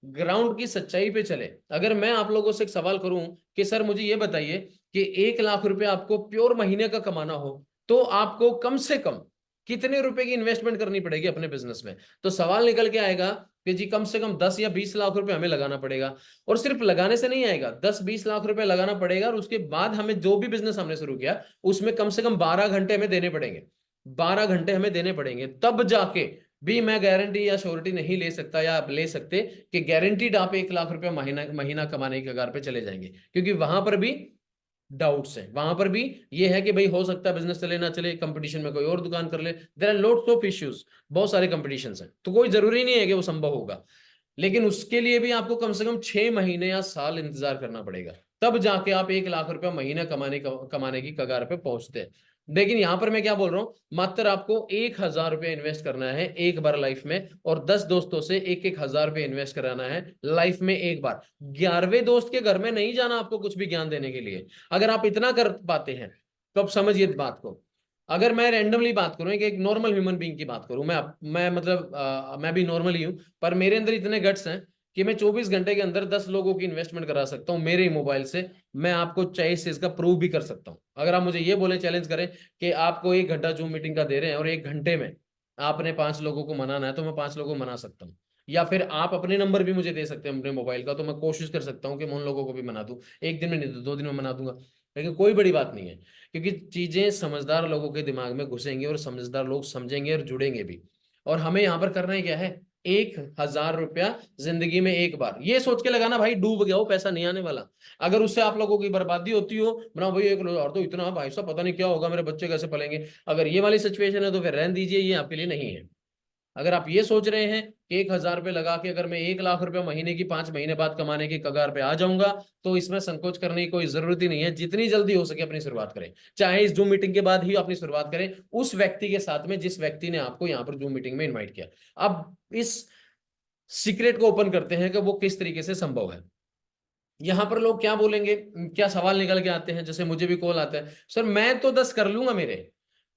ग्राउंड की सच्चाई पे चले, अगर मैं आप लोगों से एक सवाल करूं कि सर मुझे ये बताइए कि 1 लाख रुपए आपको प्योर महीने का कमाना हो तो आपको कम से कम कितने रुपए की इन्वेस्टमेंट करनी पड़ेगी अपने बिजनेस में, तो सवाल निकल के आएगा कि जी कम से कम 10 या 20 लाख रुपए हमें लगाना पड़ेगा। और सिर्फ लगाने से नहीं आएगा, 10-20 लाख रुपए लगाना पड़ेगा और उसके बाद हमें जो भी बिजनेस हमने शुरू किया उसमें कम से कम 12 घंटे हमें देने पड़ेंगे। 12 घंटे हमें देने पड़ेंगे, तब जाके भी मैं गारंटी या श्योरिटी नहीं ले सकता या आप ले सकते कि गारंटीड आप 1 लाख रुपया महीना महीना कमाने के कगार पे चले जाएंगे। क्योंकि वहां पर भी डाउट्स है, वहां पर भी ये है कि भाई हो सकता है बिजनेस चले ना चले, कंपटीशन में कोई और दुकान कर ले, there are lots of issues, बहुत सारे कंपटीशन है, तो कोई जरूरी नहीं है कि वो संभव होगा। लेकिन उसके लिए भी आपको कम से कम 6 महीने या साल इंतजार करना पड़ेगा, तब जाके आप 1 लाख रुपया महीना कमाने की कगार पे पहुंचते हैं। लेकिन यहां पर मैं क्या बोल रहा हूं, मात्र आपको 1,000 रुपया इन्वेस्ट करना है एक बार लाइफ में, और 10 दोस्तों से 1-1 हजार रुपये इन्वेस्ट कराना है लाइफ में एक बार। 11वें दोस्त के घर में नहीं जाना आपको कुछ भी ज्ञान देने के लिए। अगर आप इतना कर पाते हैं तो अब समझिए बात को। अगर मैं रैंडमली बात करूं, एक नॉर्मल ह्यूमन बीइंग की बात करूं, मैं मतलब मैं भी नॉर्मल ही हूं, पर मेरे अंदर इतने गट्स हैं कि मैं 24 घंटे के अंदर 10 लोगों की इन्वेस्टमेंट करा सकता हूं मेरे ही मोबाइल से। मैं आपको चाहिए से इसका प्रूव भी कर सकता हूं। अगर आप मुझे ये बोले, चैलेंज करें कि आपको 1 घंटा जूम मीटिंग का दे रहे हैं और 1 घंटे में आपने 5 लोगों को मनाना है, तो मैं 5 लोगों को मना सकता हूँ। या फिर आप अपने नंबर भी मुझे दे सकते हैं अपने मोबाइल का, तो मैं कोशिश कर सकता हूँ कि मैं उन लोगों को भी मना दूं। एक दिन में नहीं तो 2 दिन में मना दूंगा। लेकिन कोई बड़ी बात नहीं है, क्योंकि चीजें समझदार लोगों के दिमाग में घुसेंगी और समझदार लोग समझेंगे और जुड़ेंगे भी। और हमें यहाँ पर करना ही क्या है, 1,000 रुपया जिंदगी में एक बार, ये सोच के लगाना भाई डूब गया हो, पैसा नहीं आने वाला। अगर उससे आप लोगों की बर्बादी होती हो, बनाओ भाई 1,000 तो इतना, भाई साहब पता नहीं क्या होगा, मेरे बच्चे कैसे पलेंगे, अगर ये वाली सिचुएशन है तो फिर रहने दीजिए, ये आपके लिए नहीं है। अगर आप ये सोच रहे हैं कि 1,000 रुपये लगा के अगर मैं 1 लाख रुपया महीने की 5 महीने बाद कमाने की कगार पे आ जाऊंगा, तो इसमें संकोच करने की कोई जरूरत ही नहीं है। जितनी जल्दी हो सके अपनी शुरुआत करें, चाहे इस जूम मीटिंग के बाद ही अपनी शुरुआत करें, उस व्यक्ति के साथ में जिस व्यक्ति ने आपको यहाँ पर जूम मीटिंग में इन्वाइट किया। अब इस सीक्रेट को ओपन करते हैं कि वो किस तरीके से संभव है। यहां पर लोग क्या बोलेंगे, क्या सवाल निकल के आते हैं, जैसे मुझे भी कॉल आता है, सर मैं तो 10 कर लूंगा मेरे,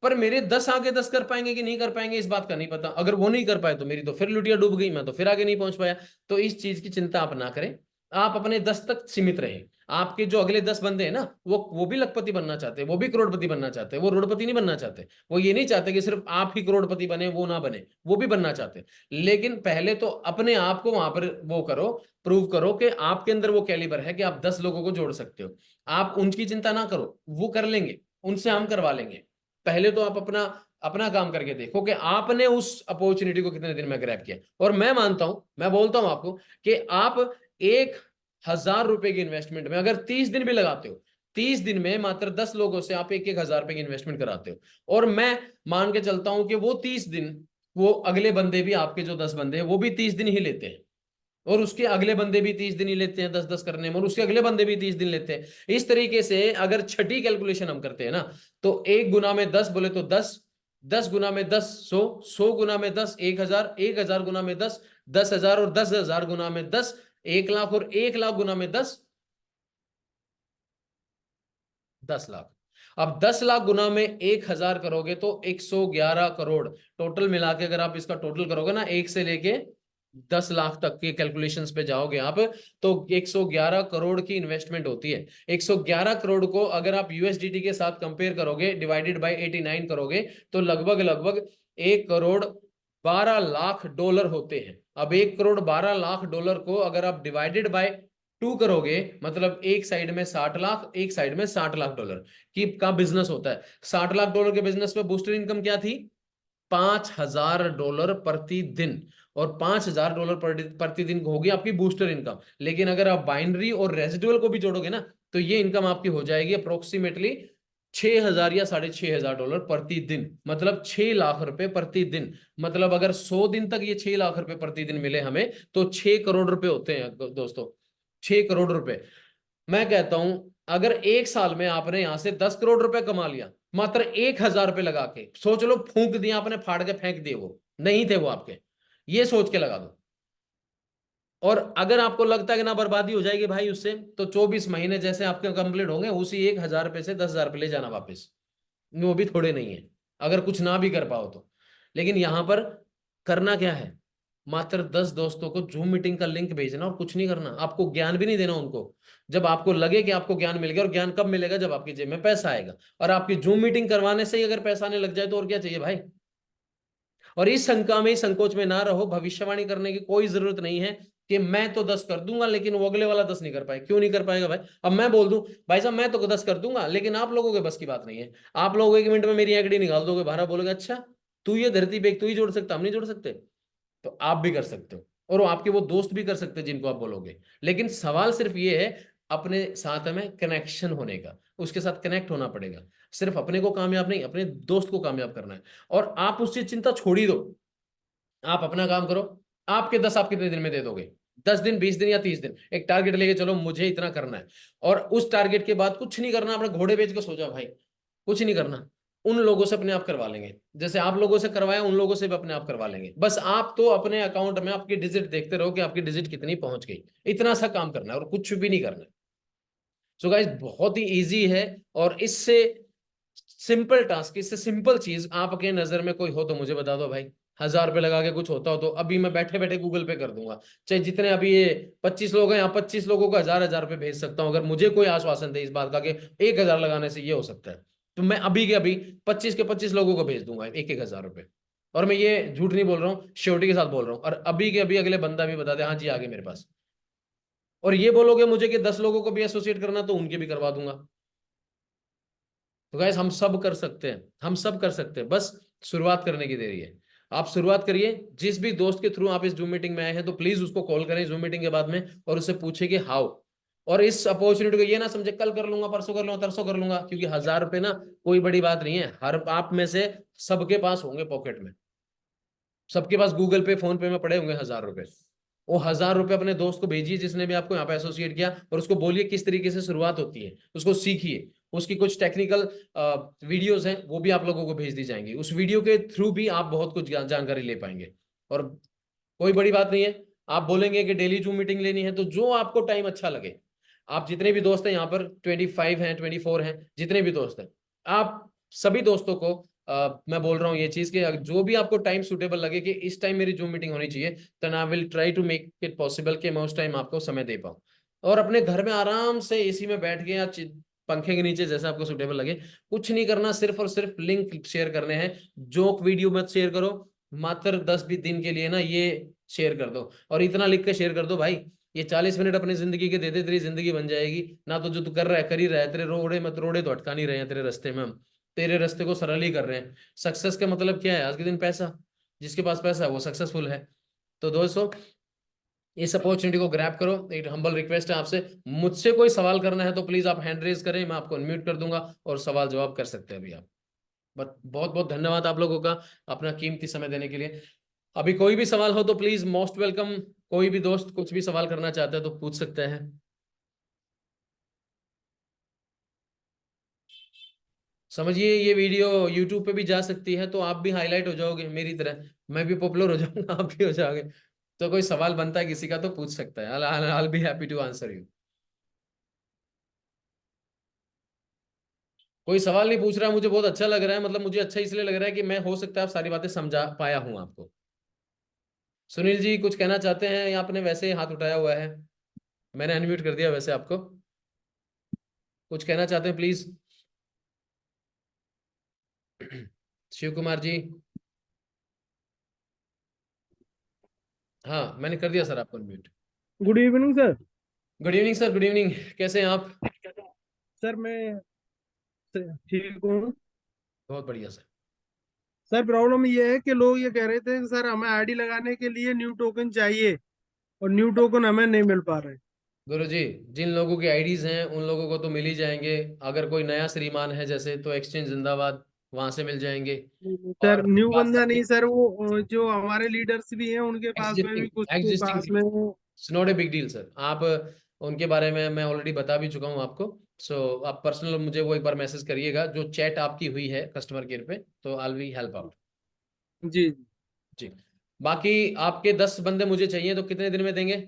पर मेरे 10 आगे 10 कर पाएंगे कि नहीं कर पाएंगे इस बात का नहीं पता। अगर वो नहीं कर पाए तो मेरी तो फिर लुटिया डूब गई, मैं तो फिर आगे नहीं पहुंच पाया। तो इस चीज की चिंता आप ना करें, आप अपने 10 तक सीमित रहें। आपके जो अगले 10 बंदे हैं ना, वो भी लखपति बनना चाहते हैं, वो भी करोड़पति बनना चाहते हैं, वो रोडपति नहीं बनना चाहते। वो ये नहीं चाहते कि सिर्फ आप ही करोड़पति बने, वो ना बने, वो भी बनना चाहते हैं। लेकिन पहले तो अपने आप को वहां पर वो करो, प्रूव करो कि आपके अंदर वो कैलिबर है कि आप 10 लोगों को जोड़ सकते हो। आप उनकी चिंता ना करो, वो कर लेंगे, उनसे हम करवा लेंगे। पहले तो आप अपना अपना काम करके देखो कि आपने उस अपॉर्चुनिटी को कितने दिन में ग्रैब किया। और मैं मानता हूं, मैं बोलता हूं आपको कि आप 1,000 रुपए की इन्वेस्टमेंट में अगर 30 दिन भी लगाते हो, 30 दिन में मात्र 10 लोगों से आप 1-1 हजार रुपए की इन्वेस्टमेंट कराते हो, और मैं मान के चलता हूं कि वो 30 दिन, वो अगले बंदे भी, आपके जो 10 बंदे हैं वो भी 30 दिन ही लेते हैं, और उसके अगले बंदे भी 30 दिन ही लेते हैं 10-10 करने में, और उसके अगले बंदे भी 30 दिन लेते हैं। इस तरीके से अगर छठी कैलकुलेशन हम करते हैं ना, तो 1 गुना में 10 बोले तो 10, 10 गुना में 10 100, 100 गुना में 10 1000, 1000 गुना में 10 10,000 और 10,000 गुना में 10 1 लाख और 1 लाख गुना में 10 10 लाख। अब 10 लाख गुना में 1000 करोगे तो 111 करोड़ टोटल मिला के, अगर आप इसका टोटल करोगे ना 1 से लेके 10 लाख तक के कैलकुलेशंस पे जाओगे आप, तो 111 करोड़ की इन्वेस्टमेंट होती है। 111 करोड़ को अगर आप यूएसडीटी के साथ कंपेयर करोगे, डिवाइडेड बाय 89 करोगे, तो लगभग लगभग 1 करोड़ 12 लाख डॉलर होते हैं। अब 1 करोड़ 12 लाख डॉलर को अगर आप डिवाइडेड बाय 2 करोगे, मतलब एक साइड में 60 लाख, एक साइड में 60 लाख डॉलर की का बिजनेस होता है। 60 लाख डॉलर के बिजनेस में बूस्टर इनकम क्या थी? $5,000 प्रतिदिन। और $5,000 प्रतिदिन होगी आपकी बूस्टर इनकम। लेकिन अगर आप बाइनरी और रेजिडुअल को भी जोड़ोगे ना, तो ये इनकम आपकी हो जाएगी अप्रोक्सीमेटली 6,000 या $6,500 प्रतिदिन, मतलब 6 लाख रुपए प्रतिदिन। मतलब अगर 100 दिन तक ये 6 लाख रुपए प्रतिदिन मिले हमें, तो 6 करोड़ रुपए होते हैं दोस्तों, 6 करोड़ रुपए। मैं कहता हूं अगर एक साल में आपने यहां से 10 करोड़ रुपए कमा लिया, मात्र 1,000 रुपए लगा के, सोच लो, फूंक दिया आपने, फाड़ के फेंक दिए, वो नहीं थे वो आपके, ये सोच के लगा दो। और अगर आपको लगता है कि ना बर्बादी हो जाएगी भाई उससे, तो 24 महीने जैसे आपके कंप्लीट होंगे, उसी 1,000 रुपए से 10,000 रुपए ले जाना वापस। वो भी थोड़े नहीं है, अगर कुछ ना भी कर पाओ तो। लेकिन यहां पर करना क्या है? मात्र 10 दोस्तों को जूम मीटिंग का लिंक भेजना और कुछ नहीं करना, आपको ज्ञान भी नहीं देना उनको। जब आपको लगे कि आपको ज्ञान मिल गया, और ज्ञान कब मिलेगा? जब आपकी जेब में पैसा आएगा। और आपकी जूम मीटिंग करवाने से ही अगर पैसा आने लग जाए, तो और क्या चाहिए भाई? और इस शंका में, संकोच में ना रहो। भविष्यवाणी करने की कोई जरूरत नहीं है कि मैं तो 10 कर दूंगा लेकिन वो अगले वाला 10 नहीं कर पाए। क्यों नहीं कर पाएगा भाई? अब मैं बोल दूं भाई साहब मैं तो 10 कर दूंगा, लेकिन आप लोगों के बस की बात नहीं है। आप लोग 1 मिनट में मेरी एडी निकाल दोगे, बाहर बोलोगे अच्छा तू ये धरती पे तू ही जोड़ सकता, हम नहीं जोड़ सकते। तो आप भी कर सकते हो, और आपके वो दोस्त भी कर सकते हैं जिनको आप बोलोगे। लेकिन सवाल सिर्फ ये है, अपने साथ में कनेक्शन होने का, उसके साथ कनेक्ट होना पड़ेगा। सिर्फ अपने को कामयाब नहीं, अपने दोस्त को कामयाब करना है। और आप उससे चिंता छोड़ ही दो, आप अपना काम करो। आपके 10 आप कितने दिन में दे दोगे? 10 दिन, 20 दिन या 30 दिन? एक टारगेट लेके चलो, मुझे इतना करना है। और उस टारगेट के बाद कुछ नहीं करना, अपने घोड़े बेच के सो जाओ भाई, कुछ नहीं करना। उन लोगों से अपने आप करवा लेंगे, जैसे आप लोगों से करवाया, उन लोगों से भी अपने आप करवा लेंगे। बस आप तो अपने अकाउंट में आपकी डिजिट देखते रहो कि आपकी डिजिट कितनी पहुंच गई। इतना सा काम करना है और कुछ भी नहीं करना है। सो गाइस, बहुत ही इजी है। और इससे सिंपल टास्क, इससे सिंपल चीज आपके नजर में कोई हो तो मुझे बता दो भाई। 1,000 रुपए लगा के कुछ होता हो तो अभी मैं बैठे बैठे गूगल पे कर दूंगा। चाहे जितने अभी ये 25 लोग हैं, यहाँ 25 लोगों को 1,000 रुपए भेज सकता हूँ, अगर मुझे कोई आश्वासन दे इस बात का कि 1,000 लगाने से ये हो सकता है। तो मैं अभी के अभी 25 के 25 लोगों को भेज दूंगा 1,000 रुपए। और मैं ये झूठ नहीं बोल रहा हूँ, श्योरिटी के साथ बोल रहा हूँ। और अभी के अभी अगले बंदा भी बता दे हाँ जी आ गए मेरे पास, और ये बोलोगे मुझे कि 10 लोगों को भी एसोसिएट करना, तो उनके भी करवा दूंगा। तो गाइस, हम सब कर सकते हैं, हम सब कर सकते हैं, बस शुरुआत करने की देरी है। आप शुरुआत करिए। जिस भी दोस्त के थ्रू आप इस जूम मीटिंग में आए हैं, तो प्लीज उसको कॉल करें जूम मीटिंग के बाद में, और उससे पूछे कि हाउ। और इस अपॉर्चुनिटी को ये ना समझे कल कर लूंगा, परसों कर लूंगा, तरसों कर लूंगा, क्योंकि 1,000 रुपए ना कोई बड़ी बात नहीं है। हर आप में से सबके पास होंगे पॉकेट में, सबके पास गूगल पे फोन पे में पड़े होंगे 1,000 रुपए। वो 1,000 रुपए अपने दोस्त को भेजिए जिसने भी आपको यहाँ पे एसोसिएट किया, और उसको बोलिए किस तरीके से शुरुआत होती है, उसको सीखिए। उसकी कुछ टेक्निकल वीडियोस हैं, वो भी आप लोगों को भेज दी जाएंगी। उस वीडियो के थ्रू भी आप बहुत कुछ जानकारी ले पाएंगे। और कोई बड़ी बात नहीं है। आप बोलेंगे कि डेली जूम मीटिंग लेनी है, तो जो आपको टाइम अच्छा लगे, आप जितने भी दोस्त हैं यहाँ पर 25 हैं, 24 हैं, जितने भी दोस्त हैं, आप सभी दोस्तों को मैं बोल रहा हूँ ये चीज कि जो भी आपको टाइम सुटेबल लगे कि इस टाइम मेरी जूम मीटिंग होनी चाहिए, then I will try to make it possible कि मैं उस टाइम आपको समय दे पाऊँ। और अपने घर में आराम से एसी में बैठ के या पंखे के नीचे, जैसा आपको सुटेबल लगे, कुछ नहीं करना, सिर्फ और सिर्फ लिंक शेयर करने हैं। जोक वीडियो मत शेयर करो, मात्र 10 दिन के लिए ना ये शेयर कर दो, और इतना लिख के शेयर कर दो भाई, ये 40 मिनट अपनी जिंदगी के दे दे, तेरी जिंदगी बन जाएगी ना। तो जो तू कर रहा है कर ही रहा है, तेरे रोड़े मत रोड़े तो अटका नहीं रहे हैं तेरे रास्ते में, हम तेरे रास्ते को सरल ही कर रहे हैं। सक्सेस का मतलब क्या है आज के दिन? पैसा। जिसके पास पैसा है वो सक्सेसफुल है। तो दोस्तों, इस अपॉर्चुनिटी को ग्रैब करो। एक हम्बल रिक्वेस्ट है आपसे, मुझसे कोई सवाल करना है तो प्लीज आप हैंड रेज करें, मैं आपको अनम्यूट कर दूंगा और सवाल जवाब कर सकते हैं अभी आप। बट बहुत बहुत धन्यवाद आप लोगों का अपना कीमती समय देने के लिए। अभी कोई भी सवाल हो तो प्लीज मोस्ट वेलकम। कोई भी दोस्त कुछ भी सवाल करना चाहता है तो पूछ सकते हैं। समझिए ये वीडियो यूट्यूब पे भी जा सकती है, तो आप भी हाईलाइट हो जाओगे मेरी तरह, मैं भी पॉपुलर हो जाऊंगा, आप भी हो जाओगे। तो कोई सवाल बनता है किसी का तो पूछ सकता है, I'll be happy to answer you। कोई सवाल नहीं पूछ रहा, मुझे बहुत अच्छा लग रहा है, मतलब मुझे अच्छा इसलिए लग रहा है कि मैं हो सकता है आप सारी बातें समझा पाया हूं आपको। सुनील जी कुछ कहना चाहते हैं, या आपने वैसे ही हाथ उठाया हुआ है? मैंने अनम्यूट कर दिया वैसे आपको, कुछ कहना चाहते हैं प्लीज। शिव कुमार जी। हाँ मैंने कर दिया सर आपको unmute. Good evening sir. Good evening sir, good evening. कैसे हैं आप? सर मैं ठीक हूँ। बहुत बढ़िया सर। सर प्रॉब्लम ये है कि लोग ये कह रहे थे कि सर हमें आईडी लगाने के लिए न्यू टोकन चाहिए, और न्यू टोकन हमें नहीं मिल पा रहे। गुरुजी, जिन लोगों के आईडीज हैं उन लोगों को तो मिल ही जाएंगे। अगर कोई नया श्रीमान है जैसे, तो एक्सचेंज जिंदाबाद, वहां से मिल जाएंगे। सर और न्यू बंदा नहीं सर, वो जो हमारे लीडर्स भी हैं उनके पास में एग्जिस्टिंग भी कुछ के एग्जिस्टिंग पास में it's not a big deal sir. आप उनके बारे में मैं ऑलरेडी बता भी चुका हूँ आपको। सो आप पर्सनल मुझे वो एक बार मैसेज करिएगा जो चैट आपकी हुई है कस्टमर केयर पे, तो आई विल हेल्प आउट। जी। जी। बाकी आपके 10 बंदे मुझे चाहिए, तो कितने दिन में देंगे?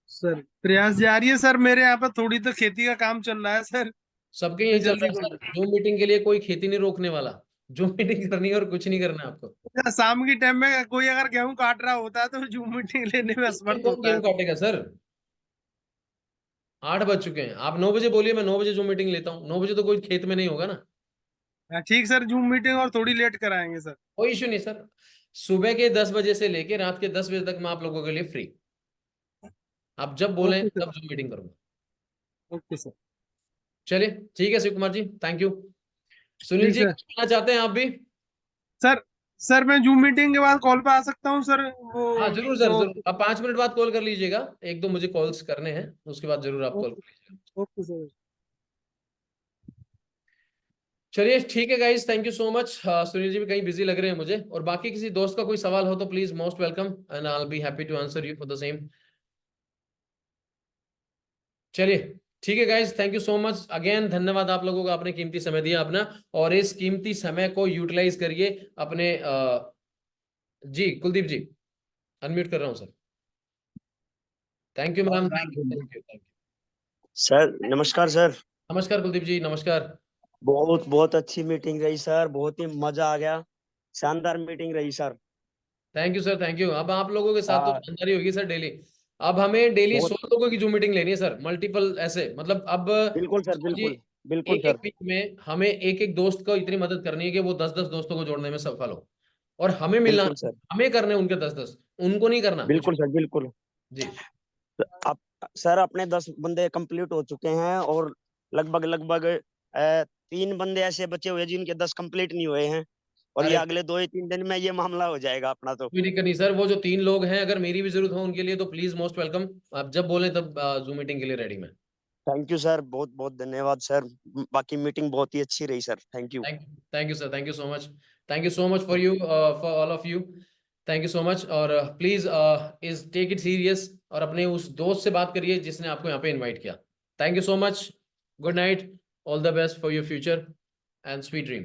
सर प्रयास जारी है सर, मेरे यहाँ पर थोड़ी तो खेती का काम चल रहा है सर, सबके तो यही चल रहा जल्दी है कर सर, जूम मीटिंग के लिए कोई खेती नहीं रोकने वाला। जूम मीटिंग करनी है और कुछ नहीं करना है आपको। दो। शाम की टाइम में कोई अगर गेहूं काट रहा होता है तो जूम मीटिंग लेने में इस टाइम असमर्थ कौन होता गेहूं है। काटेगा सर? 8 बज चुके हैं, आप 9 बजे बोलिए, मैं 9 बजे जूम मीटिंग लेता हूँ। 9 बजे तो कोई खेत में नहीं होगा ना। हाँ, ठीक सर, जूम मीटिंग और थोड़ी लेट कराएंगे सर। कोई इश्यू नहीं सर। सुबह के 10 बजे से लेके रात के 10 बजे तक मैं आप लोगों के लिए फ्री। आप जब बोलें ओके सर। तब जूम मीटिंग करूंगा। Okay sir. चलिए ठीक है शिव कुमार जी, थैंक यू। सुनील ठीक जी सर। कुछ कहना चाहते हैं आप भी? सर सर मैं जूम मीटिंग के बाद कॉल पे आ सकता हूँ सर? वो हाँ जरूर सर, जो जरूर। आप 5 मिनट बाद कॉल कर लीजिएगा, एक दो मुझे कॉल्स करने हैं, उसके बाद जरूर आप कॉल ओके। कर लीजिएगा। Okay sir. चलिए ठीक है guys, thank you so much. Sunil ji भी कहीं बिजी लग रहे हैं मुझे, और बाकी किसी दोस्त का कोई सवाल हो तो please most welcome, and I will be happy to answer you for the same. चलिए ठीक है guys, thank you so much again, धन्यवाद आप लोगों का, आपने कीमती समय दिया अपना, और इस कीमती समय को यूटिलाइज करिए अपने जी कुलदीप जी, अनम्यूट कर रहा हूँ sir. Thank you ma'am, thank you, thank you, thank you. Sir नमस्कार सर। नमस्कार कुलदीप जी, नमस्कार। बहुत बहुत अच्छी मीटिंग रही सर, बहुत ही मजा आ गया। शानदार मीटिंग रही sir. Thank you sir, thank you. अब आप लोगों के साथ तो हाँ, शानदारी होगी सर डेली। अब हमें डेली बहुत 100 लोगों की जूम मीटिंग लेनी है सर, मल्टीपल ऐसे, मतलब अब बिल्कुल सर, समझिए बिल्कुल बिल्कुल एक एक सर। वीक में हमें एक एक दोस्त को इतनी मदद करनी है कि वो 10-10 दोस्तों को जोड़ने में सफल हो, और हमें मिलना, बिल्कुल सर, हमें करने उनके 10-10, उनको नहीं करना कुछ बिल्कुल सर, बिल्कुल। जी। आप सर अपने 10 बंदे कंप्लीट हो चुके हैं, और लगभग लगभग 3 बंदे ऐसे बचे हुए हैं जिनके 10 कंप्लीट नहीं हुए हैं, और ये अरे अगले 2 ही 3 दिन में ये मामला हो जाएगा अपना तो। कोई दिक्कत नहीं सर, वो जो 3 लोग हैं अगर मेरी भी जरूरत हो उनके लिए तो प्लीज मोस्ट वेलकम, आप जब बोलें तब जूम मीटिंग के लिए रेडी मैं। थैंक यू सर, बहुत बहुत धन्यवाद सर। बाकी मीटिंग बहुत ही अच्छी रही sir, thank you. Thank you sir, thank you so much. Thank you so much for you, for all of you. Thank you so much, और please is take it serious, और अपने उस दोस्त से बात करिए जिसने आपको यहाँ पे इनवाइट किया। Thank you so much. Good night. All the best for your future and sweet dream.